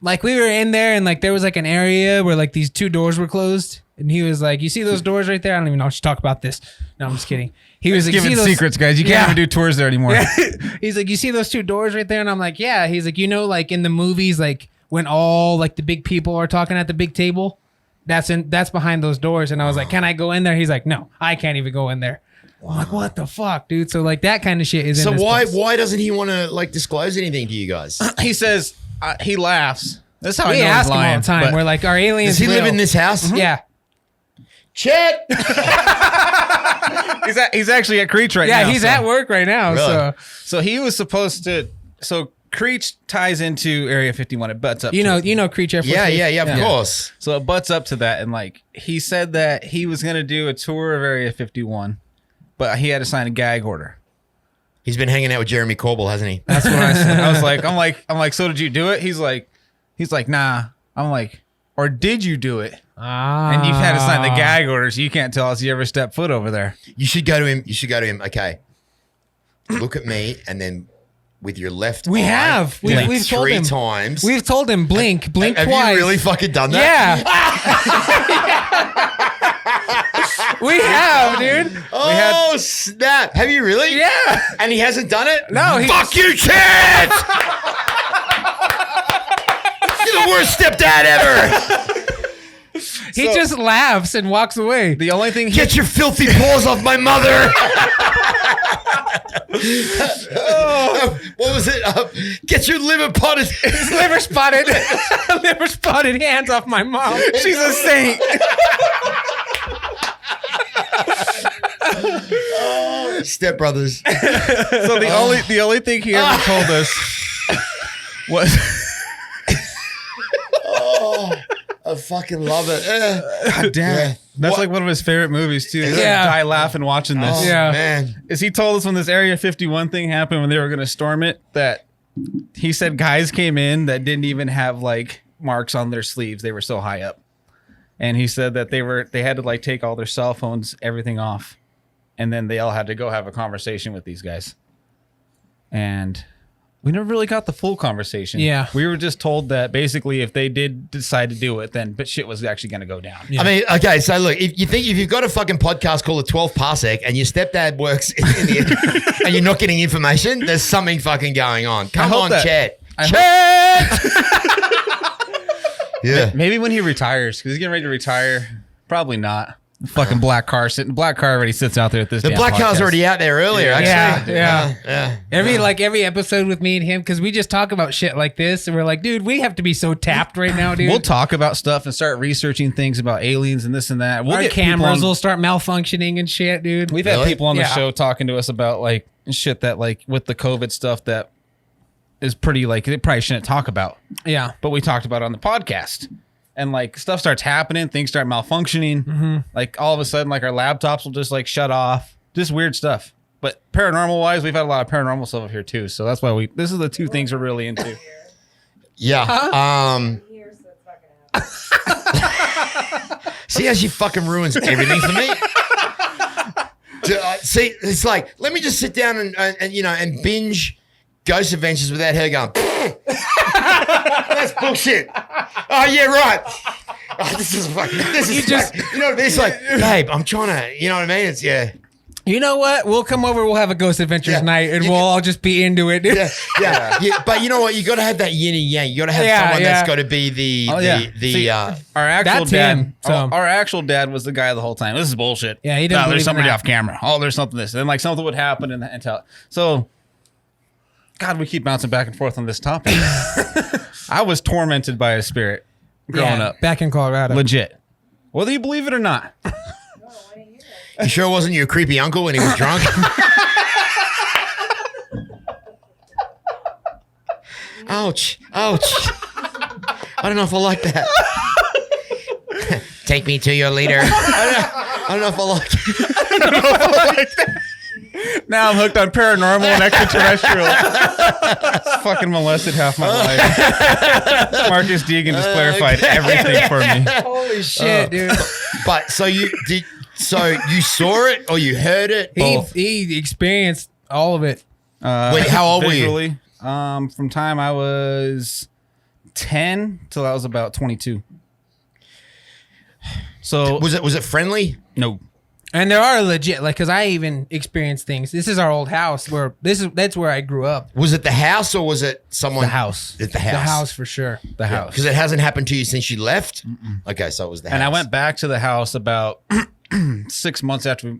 Like we were in there and like there was like an area where like these two doors were closed. And he was like, you see those doors right there? I don't even know. I should talk about this. No, I'm just kidding. He was like, Giving "You see those-" secrets, guys. You can't Yeah. even do tours there anymore. He's like, you see those two doors right there? And I'm like, yeah. He's like, you know, like in the movies, like when all like the big people are talking at the big table, that's behind those doors. And I was like, can I go in there? He's like, no, I can't even go in there. I'm like, what the fuck, dude? So like that kind of shit is So in this place. why doesn't he want to like disclose anything to you guys? He says, he laughs. That's how I We know ask he's him lying. all the time. but We're like, our aliens Does he live real? in this house? Yeah. Chet. he's actually at Creech right now. Yeah, he's so- at work right now. Really? So So he was supposed to. So Creech ties into Area 51. It butts up. you to know, it. Creech Air Force Yeah, Base. of course. So it butts up to that, and like he said that he was gonna do a tour of Area 51, but he had to sign a gag order. He's been hanging out with Jeremy Corbell, hasn't he? That's what I said. I was like, I'm like, so did you do it? He's like, nah. I'm like, or did you do it? And you've had to sign the gag order, so you can't tell us you ever stepped foot over there. You should go to him. Okay. Look at me, and then with your left We eye, have. blink We've told three him. times. We've told him blink have twice. you really fucking done that? Yeah. We have, dude. Oh, snap. Have you really? Yeah. And he hasn't done it? No, he- Fuck you, Chad! You're the worst stepdad ever! He just laughs and walks away. The only thing Get your filthy paws off my mother! What was it? Get your liver potted. liver spotted hands off my mom. She's a saint. Step Brothers. So the only thing he ever told us was I fucking love it. God damn. Yeah. That's like one of his favorite movies too. Yeah. Die laughing watching this. Oh, Yeah. man. Is he told us when this Area 51 thing happened when they were going to storm it that he said guys came in that didn't even have like marks on their sleeves. They were so high up. And he said that they had to like take all their cell phones, everything off. And then they all had to go have a conversation with these guys. And we never really got the full conversation. Yeah. We were just told that basically if they did decide to do it, then shit was actually going to go down. Yeah. I mean, okay, so look, if you've got a fucking podcast called the 12th Parsec and your stepdad works in the and you're not getting information, there's something fucking going on. Come hope on, that- chat. Yeah. Maybe when he retires, because he's getting ready to retire. Probably not. Fucking black car already sits out there at this. The damn black car's podcast. already out there earlier, actually. Yeah. Every episode with me and him, because we just talk about shit like this, and we're like, dude, we have to be so tapped right now, dude. We'll talk about stuff and start reaching things about aliens and this and that. We'll Our get people cameras on- will start malfunctioning and shit, dude. We've had Really? people on the Yeah. show talking to us about like shit that like with the COVID stuff that is pretty like they probably shouldn't talk about, Yeah. but we talked about it on the podcast. And like stuff starts happening, things start malfunctioning. Like all of a sudden, like our laptops will just like shut off. Just weird stuff. But paranormal wise, we've had a lot of paranormal stuff up here too. So that's why this is the two things we're really into. Yeah. Here, so it's not gonna happen. See how she fucking ruins everything for me? See, it's like, let me just sit down and binge Ghost Adventures without her going, that's bullshit. Oh, yeah, right. Oh, this is you know, it's like, babe, I'm trying to, you know what I mean? It's, yeah. You know what? We'll come over. We'll have a Ghost Adventures Yeah. night, and You we'll can- all just be into it, dude. Yeah. But you know what? You got to have that yin and yang. You got to have someone that's got to be See, our actual That's dad. him, so- Our actual dad was the guy the whole time. This is bullshit. Yeah, he didn't No, believe there's in somebody that. off camera. Oh, there's something this. And then like something would happen and tell. So, God, we keep bouncing back and forth on this topic. I was tormented by a spirit growing Yeah, up. back in Colorado. Legit. Whether you believe it or not. No, I want to hear it. You sure it wasn't your creepy uncle when he was drunk? Ouch. I don't know if I like that. Take me to your leader. I don't know if I like it. Now I'm hooked on paranormal and extraterrestrial. Fucking molested half my life. Marcus Deegan just clarified everything for me. Holy shit, dude. But so you saw it or you heard it? Both. He experienced all of it. Wait, how old were you? Visually, from time I was 10 till I was about 22. So Was it friendly? no. And there are legit, like, because I even experienced things. This is our old house that's where I grew up. Was it the house or was it someone? The house. It's the house. The house for sure. The house. Because it hasn't happened to you since you left? Okay, so it was the house. And I went back to the house about 6 months after.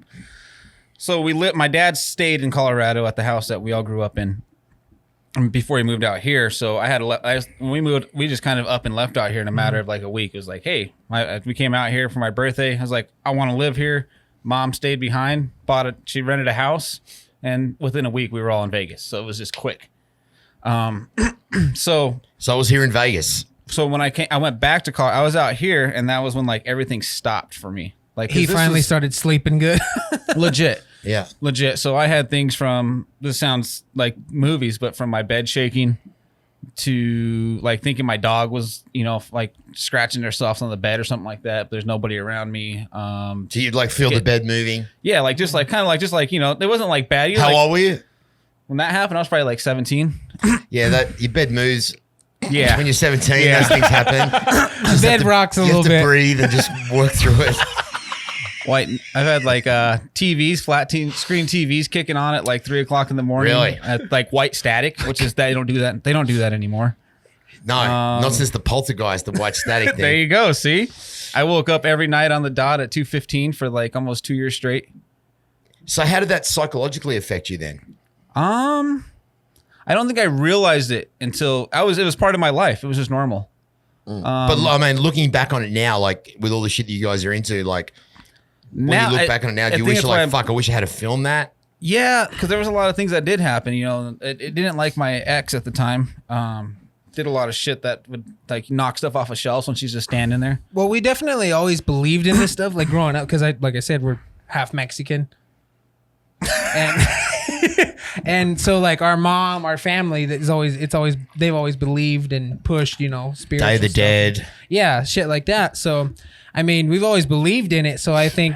My dad stayed in Colorado at the house that we all grew up in before he moved out here. So when we moved, we just kind of up and left out here in a matter of like a week. It was like, hey, we came out here for my birthday. I was like, I want to live here. Mom stayed behind, she rented a house, and within a week we were all in Vegas. So it was just quick. So I was here in Vegas. So when I went back to college. I was out here, and that was when like everything stopped for me. Like He finally started sleeping good. legit. Yeah. Legit. So I had things from, this sounds like movies, but from my bed shaking to like thinking my dog was, like scratching themselves on the bed or something like that. But there's nobody around me. So you'd like feel the bed moving? Yeah, like just like kind of like just like, it wasn't like bad. How old were you? When that happened, I was probably like 17. Yeah, your bed moves. Yeah. When you're 17, Yeah. those things happen. Bed rocks a You little have to bit. breathe and just work through it. I've had like TVs, screen TVs kicking on at like 3 o'clock in the morning. Really? At like white static, which is they don't do that. They don't do that anymore. No, not since the poltergeist, the white static thing. There you go. See, I woke up every night on the dot at 2:15 for like almost 2 years straight. So how did that psychologically affect you then? I don't think I realized it until it was part of my life. It was just normal. But I mean, looking back on it now, like with all the shit that you guys are into, like when you look back on it now, do you wish I wish I had to film that? Yeah, because there was a lot of things that did happen. You know, it didn't like my ex at the time. Did a lot of shit that would like knock stuff off of shelves when she's just standing there. Well, we definitely always believed in this stuff, like growing up, because like I said, we're half Mexican, and and so like our mom, our family, they've always believed and pushed, you know, spiritual Day of the stuff. Dead. Yeah, shit like that. So, I mean, we've always believed in it. So I think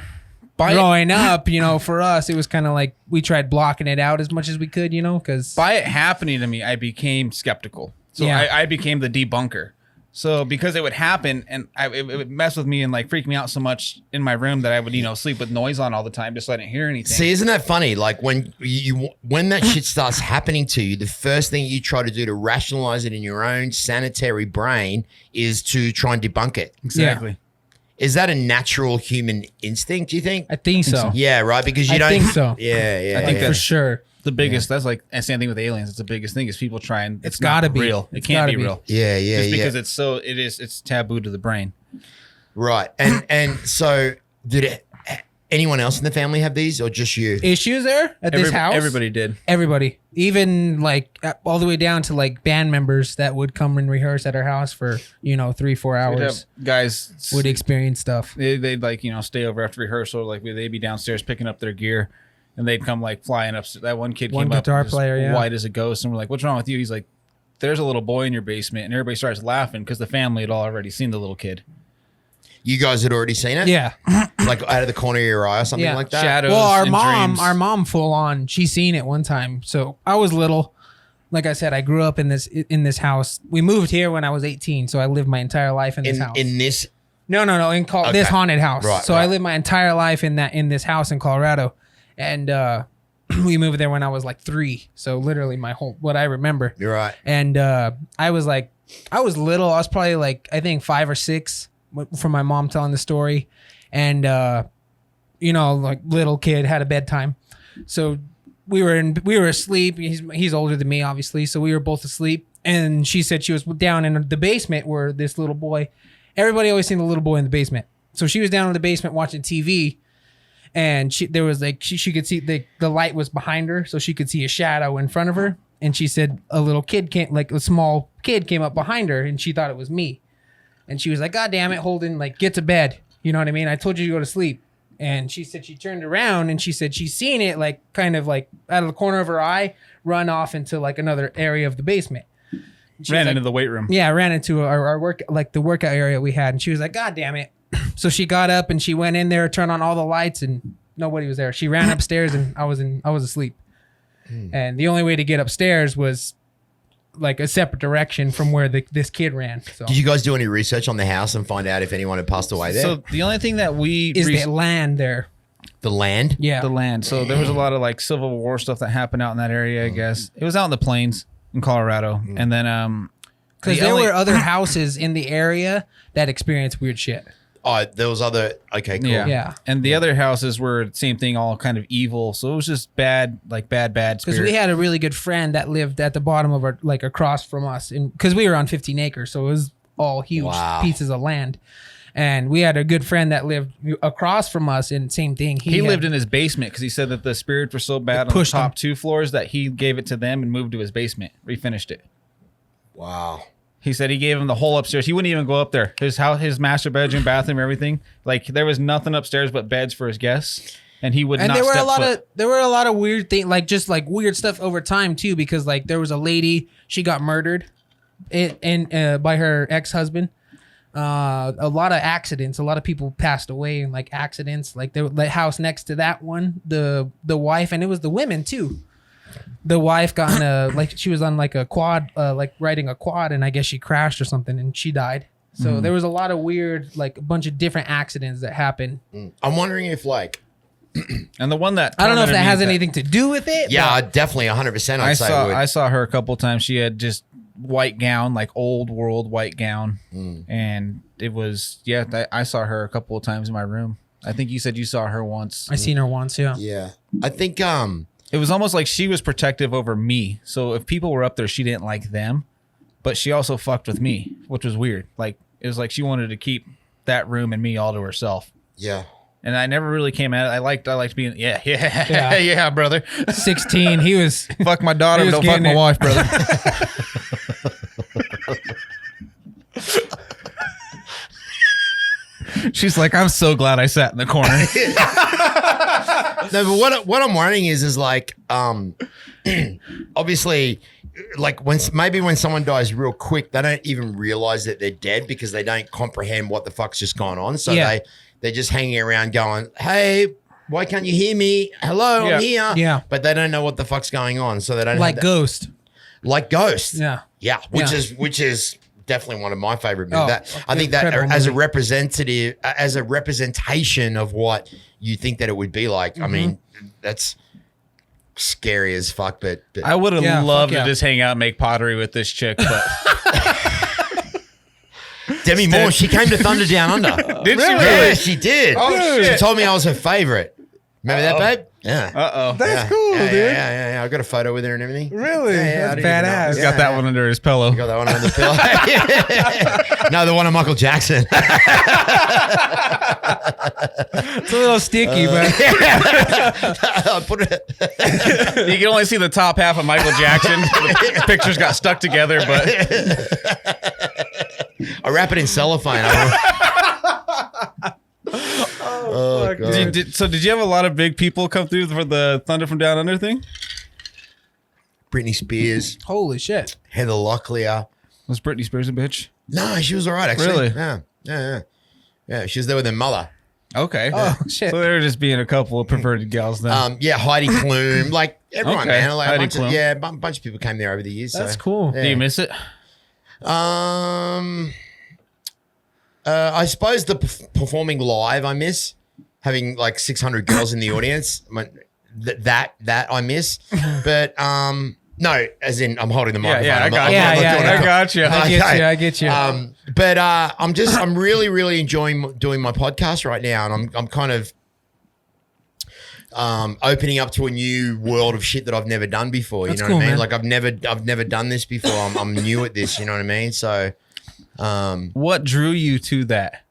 growing up, you know, for us, it was kind of like we tried blocking it out as much as we could, you know, because by it happening to me, I became skeptical. So Yeah. I became the debunker. So because it would happen and it would mess with me and like freak me out so much in my room that I would, you know, sleep with noise on all the time just so I didn't hear anything. See, isn't that funny? Like when that shit starts happening to you, the first thing you try to do to rationalize it in your own sanitary brain is to try and debunk it. Exactly. Is that a natural human instinct, do you think? I think so. Yeah, right? Because you I don't think so. Yeah, I think For sure. The biggest, that's like the same thing with aliens. It's the biggest thing is people try and It's not gotta be. real. It It's can't gotta be be. real. Yeah, Just because it's taboo to the brain. Right. And so did anyone else in the family have these or just you? Issues there at this house? Everybody did. Everybody. Even like all the way down to like band members that would come and rehearse at our house for, you know, 3-4 We'd hours have guys would experience stuff. they'd like, you know, stay over after rehearsal. Like they'd be downstairs picking up their gear and they'd come like flying up. That one kid One came up guitar just player, yeah. white as a ghost. And we're like, what's wrong with you? He's like, there's a little boy in your basement. And everybody starts laughing because the family had already seen the little kid. You guys had already seen it? Yeah. Like out of the corner of your eye or something Yeah. like that? Shadows. Well, and our dreams. mom full on, she seen it one time. So I was little. Like I said, I grew up in this house. We moved here when I was 18, so I lived my entire life in this house. In this No, this haunted house. Right, so right. I lived my entire life in this house in Colorado, and we moved there when I was like 3. So literally what I remember. You're right. And I was little. I was probably like I think 5 or 6 from my mom telling the story, and you know, like little kid had a bedtime, so we were asleep. He's older than me, obviously, so we were both asleep. And she said she was down in the basement where this little boy. Everybody always seen the little boy in the basement. So she was down in the basement watching TV, and she could see the light was behind her, so she could see a shadow in front of her. And she said a small kid came up behind her, and she thought it was me. And she was like, "God damn it, Holden! Like, get to bed." You know what I mean? I told you to go to sleep. And she said she turned around and she said she's seen it like kind of like out of the corner of her eye run off into like another area of the basement. Ran into the weight room. Yeah, ran into our work, like the workout area we had. And she was like, "God damn it." So she got up and she went in there, turned on all the lights, and nobody was there. She ran upstairs and I was asleep. And the only way to get upstairs was like a separate direction from where this kid ran. So Did you guys do any research on the house and find out if anyone had passed away there? So the only thing that we is the land there. The land? Yeah. the land. So there was a lot of like Civil War stuff that happened out in that area, I guess. It was out in the plains in Colorado. And then Because there were other houses in the area that experienced weird shit. Oh, there was other. Okay, cool. Yeah. And the other houses were same thing, all kind of evil. So it was just bad Because spirit. we had a really good friend that lived at the bottom of our, like across from us. Because we were on 15 acres. So it was all huge Wow. pieces of land. And we had a good friend that lived across from us, and same thing. He lived in his basement because he said that the spirits were so bad on the pushed top him. 2 floors that he gave it to them and moved to his basement, refinished it. Wow. He said he gave him the whole upstairs. He wouldn't even go up there. His house, his master bedroom, bathroom, everything. Like there was nothing upstairs but beds for his guests, and he would And not. there were step a lot foot. of weird things, like just like weird stuff over time too. Because like there was a lady, she got murdered, by her ex-husband. A lot of accidents. A lot of people passed away in like accidents. Like the house next to that one, the wife, and it was the women too. The wife got in like she was on like a quad, like riding a quad, and I guess she crashed or something, and she died. So there was a lot of weird, like a bunch of different accidents that happened. I'm wondering if like. And the one that I don't know if that tormented me has is anything to do with it. Yeah, but definitely 100%. I'd say it would. I saw her a couple times. She had just white gown, like old world white gown, and it was I saw her a couple of times in my room. I think you said you saw her once. I seen her once. Yeah. Yeah. I think It it was almost like she was protective over me. So if people were up there, she didn't like them, but she also fucked with me, which was weird. Like it was like she wanted to keep that room and me all to herself. Yeah. And I never really came at it. I liked being yeah, brother. 16. He was Fuck my daughter, He but was don't fuck getting my it. wife, brother. She's like, I'm so glad I sat in the corner. No, but what I'm worrying is like, obviously, like when someone dies real quick, they don't even realize that they're dead because they don't comprehend what the fuck's just gone on. So they're just hanging around going, hey, why can't you hear me? Hello, I'm here. Yeah. But they don't know what the fuck's going on. So they don't like have Ghost. like Ghost. Yeah. Yeah. Which is definitely one of my favorite movies. Oh, I think that incredible as a movie. representation of what you think that it would be like. I mean, that's scary as fuck, but I would have loved fuck to yeah. just hang out and make pottery with this chick, but Demi Moore, she came to Thunder Down Under. Did she Yeah, really? she did. Oh, shit. She told me I was her favorite. Remember that, babe? Yeah. Uh-oh. That's cool, yeah, dude. Yeah. I got a photo with her and everything. Really? Yeah, I That's didn't even know. badass. He's got that one under his pillow. Got that one on the pillow. No, the one of Michael Jackson. It's a little sticky, but I put it. You can only see the top half of Michael Jackson. The pictures got stuck together, but I wrap it in cellophane. Oh, God. did you have a lot of big people come through for the Thunder from Down Under thing? Britney Spears, holy shit. Heather Locklear. Was Britney Spears a bitch? No, she was all right, actually. Really? Yeah, she was there with her mother. Okay. Oh, shit. So they were just being a couple of perverted gals then. Yeah, Heidi Klum, like everyone, Okay, man. Like Heidi a bunch of, Klum. a bunch of people came there over the years. That's so. cool. Yeah. Do you miss it? I suppose the performing live I miss, having like 600 girls in the audience. That I miss, but no, as in I'm holding the microphone. I I'm not- got I'm you. not doing I it. got you. I get you. But I'm really enjoying doing my podcast right now, and I'm kind of opening up to a new world of shit that I've never done before. That's You know cool, what I mean? man. Like I've never done this before. I'm new at this. You know what I mean? So, What drew you to that?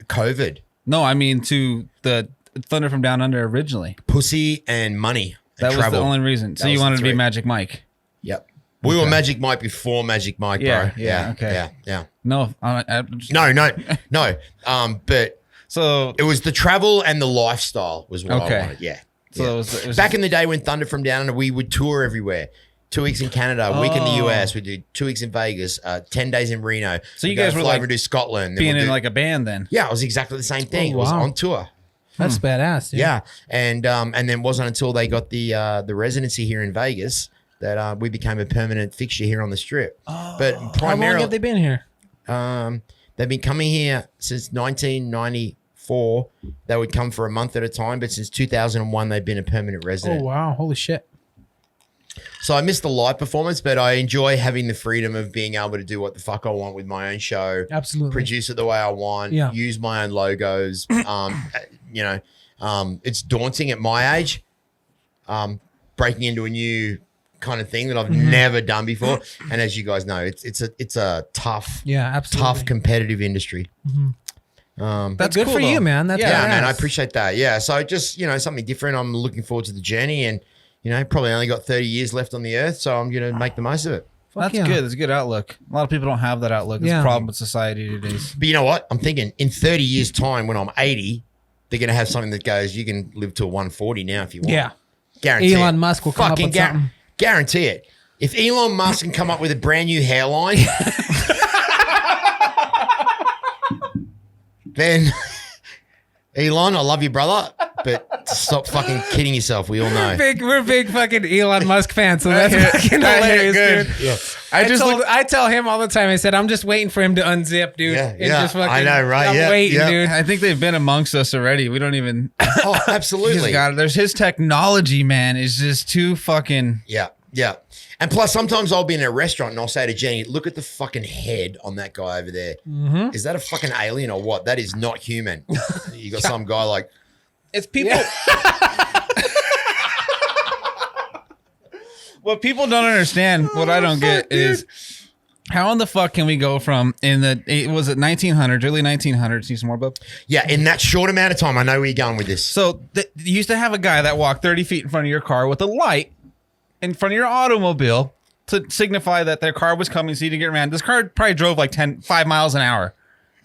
COVID, No, I mean to the Thunder from Down Under originally. pussy, and money. And That was travel. the only reason. So That you was the wanted to be three. Magic Mike. Yep. We were Magic Mike before Magic Mike, Yeah, bro. yeah, okay. Yeah. No, No. But So it was the travel and the lifestyle was what Okay. I wanted. Yeah. So yeah. it was Back in the day when Thunder from Down Under, we would tour everywhere. 2 weeks in Canada, a week in the Oh. US. We did 2 weeks in Vegas, 10 days in Reno. So you We'd go guys were fly like over to Scotland. then being we'll in do- like a band then. yeah, it was exactly the same thing. Oh, It was wow. on tour. That's badass. Dude. Yeah, and then it wasn't until they got the residency here in Vegas that we became a permanent fixture here on the Strip. But How long primarily, have they been here? they've been coming here since 1994. They would come for a month at a time, but since 2001, they've been a permanent Oh, resident. wow. Holy shit. So I miss the live performance, but I enjoy having the freedom of being able to do what the fuck I want with my own show. Absolutely. Produce it the way I want, Yeah. use my own logos. It's daunting at my age, breaking into a new kind of thing that I've never done before. And as you guys know, it's a tough, Yeah, absolutely. tough competitive industry. That's good cool, for you, though. man. That's Yeah, badass. man, I appreciate that. Yeah, so just something different. I'm looking forward to the journey, and probably only got 30 years left on the earth, so I'm gonna make the most of it. Fuck That's yeah. good. That's a good outlook. A lot of people don't have that outlook. It's Yeah. a problem with society today. But you know what? I'm thinking in 30 years' time, when I'm 80, they're gonna have something that goes, you can live till 140 now if you want. Yeah. Guarantee Elon it. Musk will come up with something. Guarantee it. If Elon Musk can come up with a brand new hairline, then Elon, I love you, brother, but stop fucking kidding yourself. We all know. We're big fucking Elon Musk fans, so that's fucking hilarious, good. dude. Yeah. I tell him all the time. I said, I'm just waiting for him to unzip, dude. Yeah, And yeah. just fucking, I know, right? I'm Yeah, waiting, yeah. dude. I think they've been amongst us already. We don't even. Oh, absolutely. There's his technology, man, is just too fucking. Yeah, yeah. And plus, sometimes I'll be in a restaurant and I'll say to Jenny, look at the fucking head on that guy over there. Mm-hmm. Is that a fucking alien or what? That is not human. You got some guy like, It's people. What people don't understand, what I don't get is how in the fuck can we go from was it 1900s, early 1900s? See some more, bub? Yeah, in that short amount of time, I know where you're going with this. So you used to have a guy that walked 30 feet in front of your car with a light in front of your automobile to signify that their car was coming so you didn't get ran. This car probably drove like 5 miles an hour.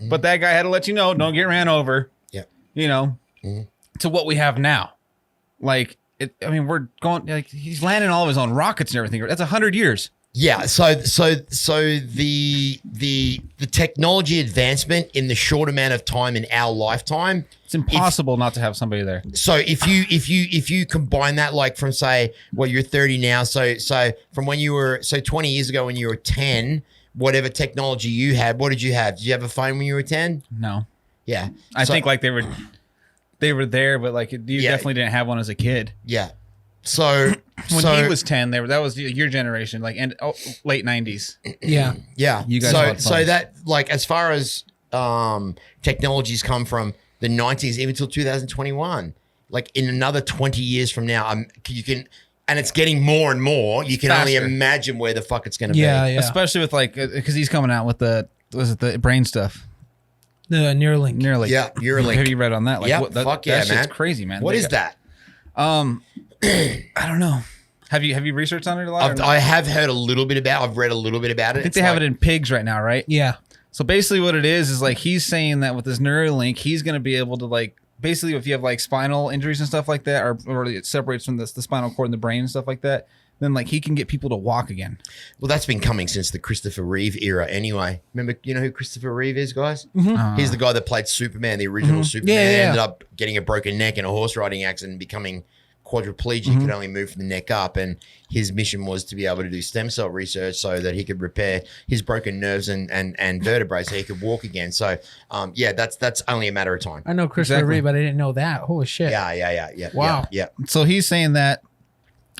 But that guy had to let you know, don't get ran over. Yeah. You know, to what we have now. Like, we're going, like, he's landing all of his own rockets and everything. That's 100 years. Yeah. So the technology advancement in the short amount of time in our lifetime, It's impossible not to have somebody there. so if you combine that, like from say, well, you're 30 now. So from when you were, 20 years ago when you were 10, whatever technology you had, what did you have? Did you have a phone when you were 10? No. Yeah. I think like they were there, but like you definitely didn't have one as a kid. Yeah. So When he was 10, that was your generation, like late 90s. Yeah. yeah. You guys had So phones. that, like, as far as technologies come from the 90s even till 2021, like in another 20 years from now, you can, and it's getting more and more. You can only Faster. imagine where the fuck it's going to be. Yeah. Especially with like, because he's coming out with the brain stuff. The Neuralink. Nearly. Yeah, Neuralink. Have you read on that? Like, Yeah, what, fuck yeah, that shit's man. crazy, man. What They is got- that? I don't know. Have you researched on it a lot? or not? I have heard a little bit about. I've read a little bit about it. I think they have it in pigs right now, right? Yeah. So basically, what it is like he's saying that with this Neuralink, he's going to be able to like basically if you have like spinal injuries and stuff like that, or it separates from the spinal cord in the brain and stuff like that, then like he can get people to walk again. Well, that's been coming since the Christopher Reeve era anyway. Remember, you know who Christopher Reeve is, guys? He's the guy that played Superman, the original Superman. Yeah. Ended up getting a broken neck in a horse riding accident and becoming quadriplegic. He could only move from the neck up, and his mission was to be able to do stem cell research so that he could repair his broken nerves and vertebrae so he could walk again. So, yeah, that's only a matter of time. I know Christopher Exactly. Reeve, but I didn't know that. Holy shit. Yeah. Wow. Yeah. So he's saying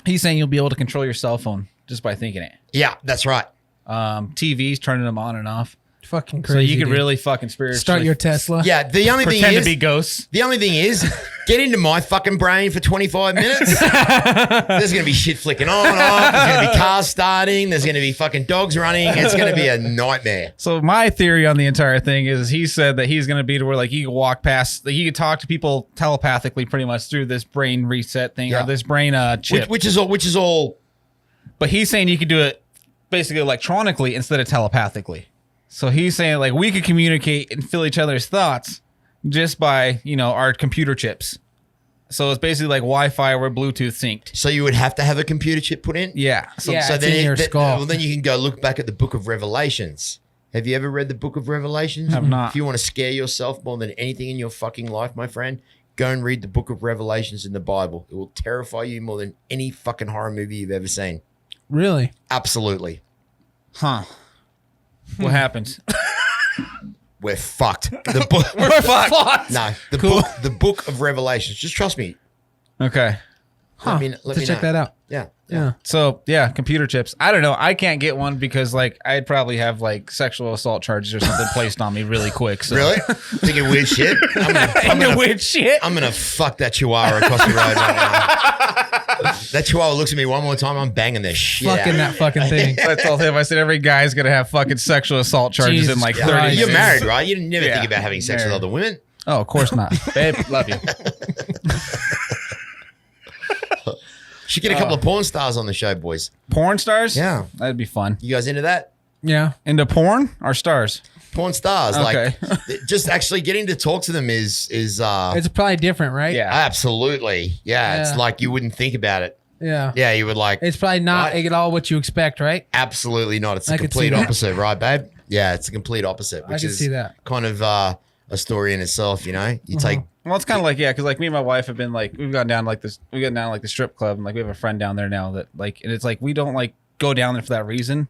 you'll be able to control your cell phone just by thinking it. Yeah, that's right. TVs turning them on and off, Fucking so crazy. you can dude. really fucking spiritually start your Tesla. Yeah, the only thing pretend is, to be ghosts. the only thing is, get into my fucking brain for 25 minutes. There's going to be shit flicking on and off. There's going to be cars starting. There's going to be fucking dogs running. It's going to be a nightmare. So my theory on the entire thing is he said that he's going to be to where like he could walk past, like, he could talk to people telepathically pretty much through this brain reset thing Yeah. or this brain chip. Which is all. But he's saying you could do it basically electronically instead of telepathically. So he's saying like we could communicate and feel each other's thoughts just by, our computer chips. So it's basically like Wi-Fi or Bluetooth synced. So you would have to have a computer chip put in? Yeah. So Yeah. So it's then, in your skull. Well, then you can go look back at the Book of Revelations. Have you ever read the Book of Revelations? Have not. If you want to scare yourself more than anything in your fucking life, my friend, go and read the Book of Revelations in the Bible. It will terrify you more than any fucking horror movie you've ever seen. Really? Absolutely. Huh. What happens? We're fucked. The book. We're fucked. No, the book of Revelations. Just trust me. Okay. Huh. Let me check know. that out. Yeah. Yeah. So yeah, computer chips. I don't know. I can't get one because like I'd probably have like sexual assault charges or something placed on me really quick. So. Really? Thinking weird shit? I'm gonna weird shit. I'm gonna fuck that chihuahua across the road right now. That chihuahua looks at me one more time, I'm banging the shit Fucking out. that fucking thing. I told him, I said every guy's gonna have fucking sexual assault charges Jesus in like Christ. 30 Right. minutes. You're married, right? You never Yeah, think about having sex with married. other women. Oh, of course not. Babe, love you. Should get a couple of porn stars on the show, boys. Porn stars? Yeah. That'd be fun. You guys into that? Yeah. Into porn or stars? Porn stars. Okay. Like just actually getting to talk to them is It's probably different, right? Yeah. absolutely. Yeah. It's Yeah. like you wouldn't think about it. Yeah. Yeah, you would like It's probably not Right. at all what you expect, right? absolutely not. It's the I could complete see that. opposite, right, babe? Yeah, it's the complete opposite, which can is see that. kind of a story in itself, you know? You take Well, it's kind of like, yeah, because like me and my wife have been like, we've gone down like this, we got down like the strip club, and like we have a friend down there now that like, and it's like we don't like go down there for that reason.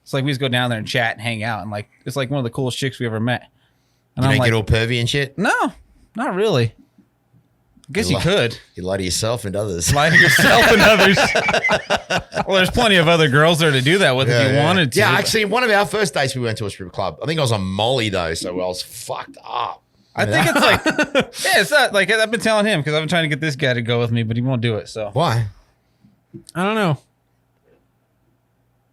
It's like we just go down there and chat and hang out, and like it's like one of the coolest chicks we ever met. And you I'm make like, it all pervy and shit. no, not really. I guess you could You lie to yourself and others. lie to yourself and others. Well, there's plenty of other girls there to do that with if you wanted to. Yeah, actually, one of our first dates, we went to a strip club. I think I was on Molly though, so I was fucked up. I think it's like, yeah, it's not like I've been telling him because I've been trying to get this guy to go with me, but he won't do it. So Why? I don't know.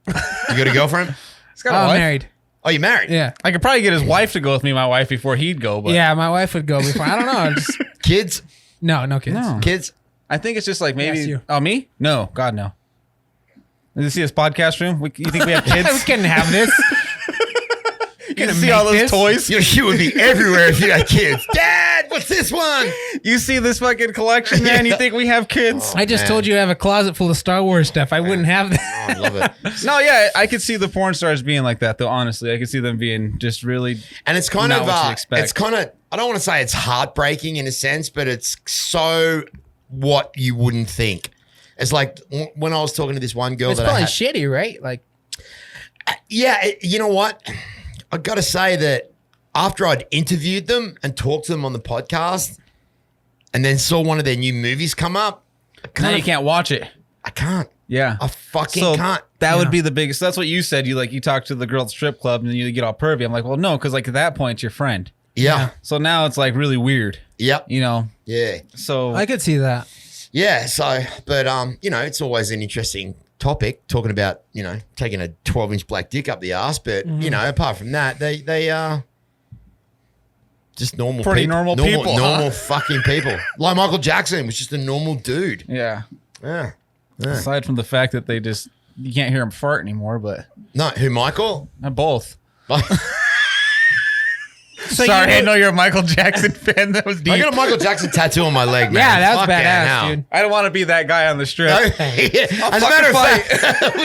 You got a girlfriend? He's got a I'm wife. married. Oh, you married? Yeah. I could probably get his wife to go with me, my wife, before he'd go. But Yeah, my wife would go before. I don't know. Just, Kids? no kids. No. Kids? I think it's just like maybe. Yes, you. Oh, me? No, God, no. Did you see this podcast room? You think we have we kids? couldn't have this. You gonna see all make those this? toys? You would be everywhere if you had kids. Dad, what's this one? You see this fucking collection, man? You think we have kids? I just man. told you I have a closet full of Star Wars stuff. I wouldn't have that. Oh, I love it. No, yeah, I could see the porn stars being like that, though. Honestly, I could see them being just really. And it's kind Not of, what you expect. it's kind of, I don't want to say it's heartbreaking in a sense, but it's so what you wouldn't think. It's like when I was talking to this one girl It's that I probably had. shitty, right? Like, Yeah, you know what? I got to say that after I'd interviewed them and talked to them on the podcast and then saw one of their new movies come up, Now you can't watch it. I can't. Yeah. I fucking So can't. that Yeah. would be the biggest. That's what you said. You talk to the girl at the strip club and then you get all pervy. I'm like, well, no, because like at that point, it's your friend. Yeah. So now it's like really weird, Yep. you know? Yeah. So I could see that. Yeah. So, but, it's always an interesting topic talking about, taking a 12-inch black dick up the ass. But, apart from that, they are just normal Pretty people. normal people, huh? Normal fucking people. Like Michael Jackson was just a normal dude. yeah. Yeah. Aside from the fact that you can't hear him fart anymore, but No, who, Michael? both. So Sorry, you- I know you're a Michael Jackson fan. That was deep. I got a Michael Jackson tattoo on my leg, man. Yeah, that's Fucking badass, hell. dude. I don't want to be that guy on the strip. As a matter of fact,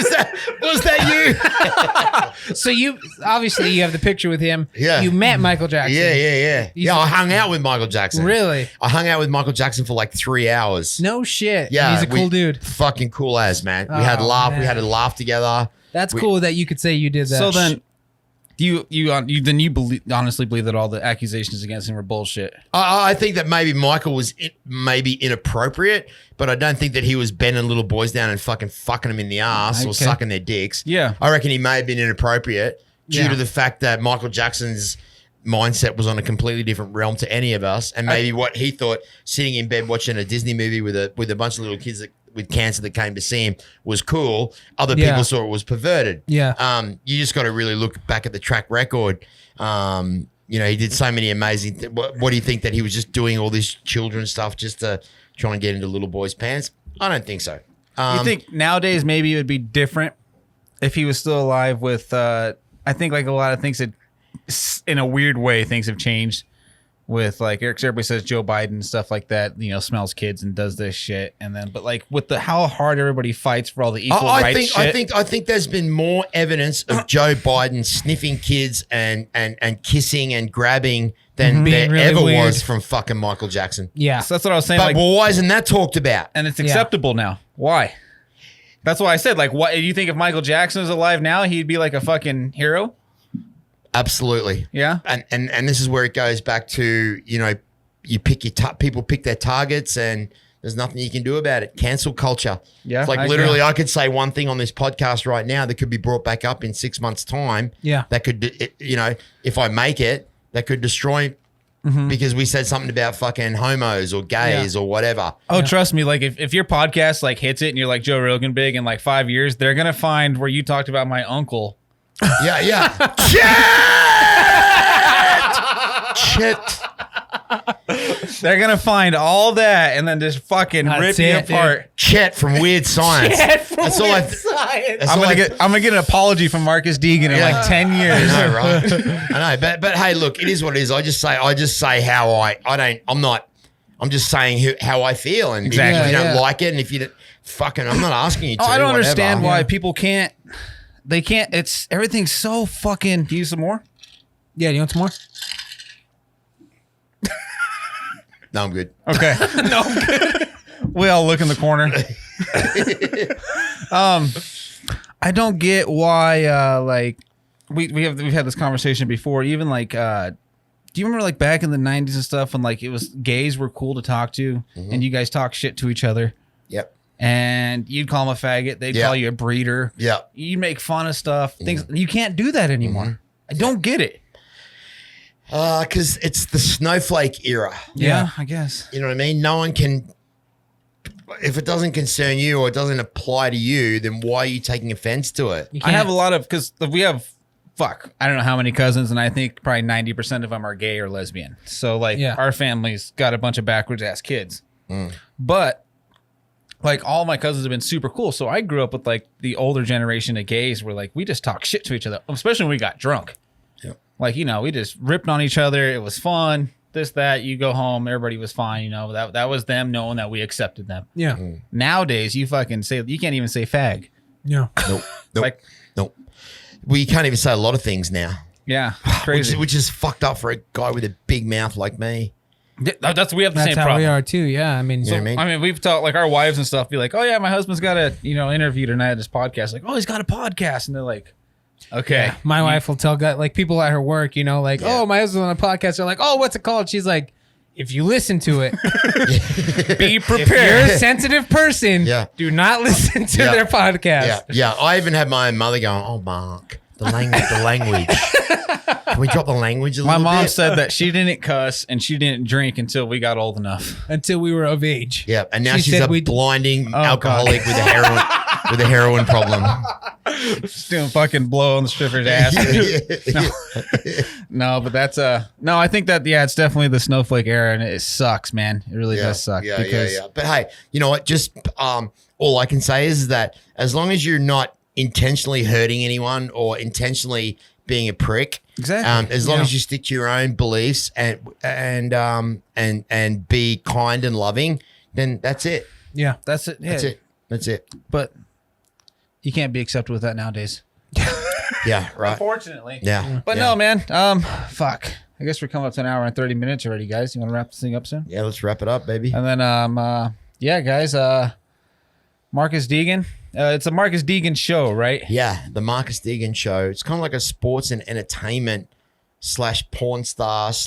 was that you? So you obviously you have the picture with him. Yeah. You met Michael Jackson. Yeah. Yeah, I hung out with Michael Jackson. Really? I hung out with Michael Jackson for like 3 hours. No shit. Yeah, He's a cool dude. Fucking cool as, man. We had Oh, laugh. man. We had a laugh together. That's cool that you could say you did that. So then, you honestly believe that all the accusations against him were bullshit? I think that maybe Michael was maybe inappropriate, but I don't think that he was bending little boys down and fucking them in the ass or Okay. sucking their dicks. Yeah. I reckon he may have been inappropriate due Yeah. to the fact that Michael Jackson's mindset was on a completely different realm to any of us, and maybe what he thought sitting in bed watching a Disney movie with a bunch of little kids with cancer that came to see him was cool. Other Yeah. people saw it was perverted. Yeah. You just got to really look back at the track record. He did so many amazing. What do you think that he was just doing all this children stuff just to try and get into little boys' pants? I don't think so. You think nowadays maybe it would be different if he was still alive with, I think like a lot of things that, in a weird way, things have changed with like everybody says Joe Biden and stuff like that, smells kids and does this shit. And then, but like with how hard everybody fights for all the equal rights shit. I think there's been more evidence of Joe Biden sniffing kids and kissing and grabbing than there Being really ever weird. was from fucking Michael Jackson. yeah. So that's what I was saying. But Like, why isn't that talked about? and it's acceptable now. Why? That's why I said, like, what do you think if Michael Jackson was alive now, he'd be like a fucking hero? Absolutely. Yeah. And this is where it goes back to, you pick your people pick their targets and there's nothing you can do about it. Cancel culture. Yeah, It's like I literally agree. I could say one thing on this podcast right now that could be brought back up in 6 months' time. Yeah. That could, if I make it, that could destroy because we said something about fucking homos or gays or whatever. Oh, trust me. Like, if your podcast like hits it and you're like Joe Rogan big in like 5 years, they're gonna find where you talked about my uncle. Yeah. Shit. They're gonna find all that and then just fucking That's rip you it, dude. apart. Chet from Weird Science. That's all that's I'm all gonna get an apology from Marcus Deegan in like 10 years. I know, right? I know, but hey, look, it is what it is. I just say how I'm just saying how I feel, and Exactly. if you don't Yeah. like it, and if you don't, fucking, I'm not asking you to. Oh, I don't whatever. understand why people can't. They can't. It's everything's so fucking. Do you use some more? Yeah. You want some more? No, I'm good. Okay. No. We all look in the corner. I don't get why. Like we've had this conversation before. Even like, do you remember like back in the 90s and stuff when like it was gays were cool to talk to and you guys talk shit to each other Yep. and you'd call them a faggot. They'd Yeah. call you a breeder. Yep. You make fun of stuff. Things you can't do that anymore. I don't get it. Because it's the snowflake era. Yeah, I guess. You know what I mean? No one can. if it doesn't concern you or it doesn't apply to you, then why are you taking offense to it? I have a lot of, because we have, I don't know how many cousins, and I think probably 90% of them are gay or lesbian. So like our family's got a bunch of backwards ass kids. But like all my cousins have been super cool. So I grew up with like the older generation of gays where like we just talk shit to each other, especially when we got drunk. Like, you know, we just ripped on each other. It was fun. This, that, you go home, everybody was fine. You know, that was them knowing that we accepted them. Yeah. Nowadays, you fucking say, you can't even say fag. Yeah. Nope. Like, Nope. Well, you can't even say a lot of things now. Yeah. Crazy. Which is fucked up for a guy with a big mouth like me. We have the same That's how problem. we are too. Yeah. I mean, You know what I mean? I mean, we've talked, like our wives and stuff be like, oh yeah, my husband's got a, you know, interview tonight at this podcast. Like, oh, he's got a podcast. And they're like, okay. my wife will tell like people at her work, you know, like, oh, my husband's on a podcast. They're like, oh, what's it called? She's like, if you listen to it, be if you're prepared. a sensitive person, do not listen to their podcast. Yeah. I even had my own mother going, oh, Mark, the language. Can we drop the language a My little mom bit? said that she didn't cuss and she didn't drink until we got old enough. Until we were of age. Yeah, and now She she's said a blinding alcoholic God. with a heroin problem. Just doing fucking blow on the stripper's ass. No, but that's no, I think that it's definitely the snowflake era and it sucks, man. It really does suck. Yeah. But hey, you know what? Just all I can say is that as long as you're not intentionally hurting anyone or intentionally being a prick, exactly. As long as you stick to your own beliefs and be kind and loving, then that's it. Yeah. That's it. Yeah. That's it. But you can't be accepted with that nowadays. Yeah, right. Unfortunately. Yeah. But no, man. Fuck. I guess we're coming up to an hour and 30 minutes already, guys. You want to wrap this thing up soon? Yeah, let's wrap it up, baby. And then yeah, guys, Marcus Deegan. It's a Marcus Deegan show, right? Yeah, the Marcus Deegan show. It's kind of like a sports and entertainment / porn star /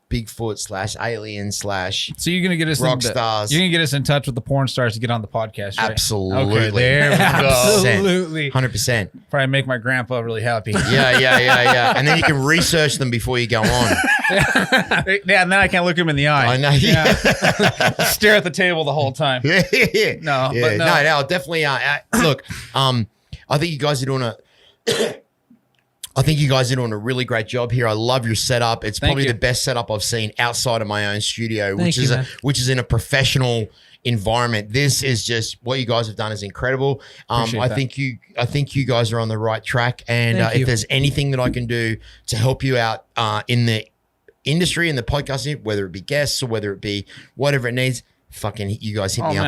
Bigfoot / alien / So you're gonna get us rock stars. You're gonna get us in touch with the porn stars to get on the podcast, right? Absolutely. Okay, there we go. Absolutely. 100%. Probably make my grandpa really happy. Yeah. And then you can research them before you go on. Yeah, and then I can't look him in the eye. I know. Yeah. Stare at the table the whole time. No, but no. no, definitely. Look, I think you guys are doing a really great job here. I love your setup. It's probably the best setup I've seen outside of my own studio, which is in a professional environment. This is just what you guys have done is incredible. I think you guys are on the right track. And if there's anything that I can do to help you out in the industry, in the podcasting, whether it be guests or whether it be whatever it needs, fucking you guys hit me up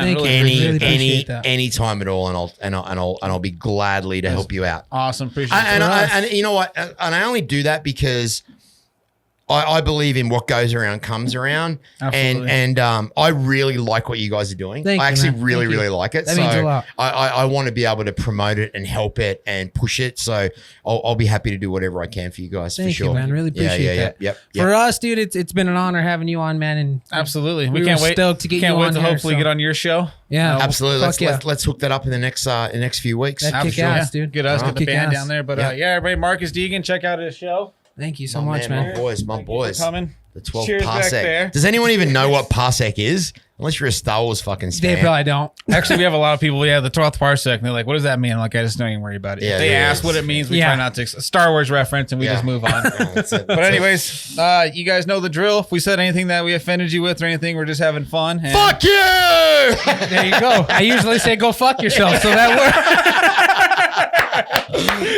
any time at all, and I'll be gladly to help you out. Awesome, appreciate it. And you know what? And I only do that because I believe in what goes around comes around. Absolutely. And I really like what you guys are doing. I actually really like it. That means a lot. I want to be able to promote it and help it and push it. So I'll be happy to do whatever I can for you guys. Thank for sure. you, man. Really appreciate that. Yep. For us, dude, it's been an honor having you on, man. And absolutely, we can't wait. Stoked to get can't you wait on to here, hopefully get on your show. Yeah, absolutely. Let's hook that up in the next few weeks. That'd kick ass, dude. Get us, get the band ass. down there. But yeah, everybody, Marcus Deegan, check out his show. Thank you so much, man. My boys. Thank you for coming. The 12th Cheers back there. Parsec. Does anyone even know what Parsec is? Unless you're a Star Wars fucking They fan. probably don't. Actually, we have a lot of people. The 12th Parsec. And they're like, what does that mean? I'm like, I just don't even worry about it. Yeah, if they yeah, ask what it means, we Yeah. try not to. Star Wars reference, and we just move on. That's it. But anyways, you guys know the drill. If we said anything that we offended you with or anything, we're just having fun. And Fuck you! There you go. I usually say go fuck yourself, so that works.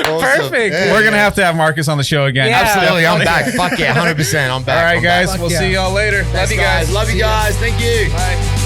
Perfect. Yeah, we're going to have Marcus on the show again. Yeah. Absolutely, I'm back. Fuck yeah, 100%. I'm back. All right, I'm guys. back. We'll Fuck see yeah. y'all later. Love Thanks, you guys. Love you guys. Thank you. Bye.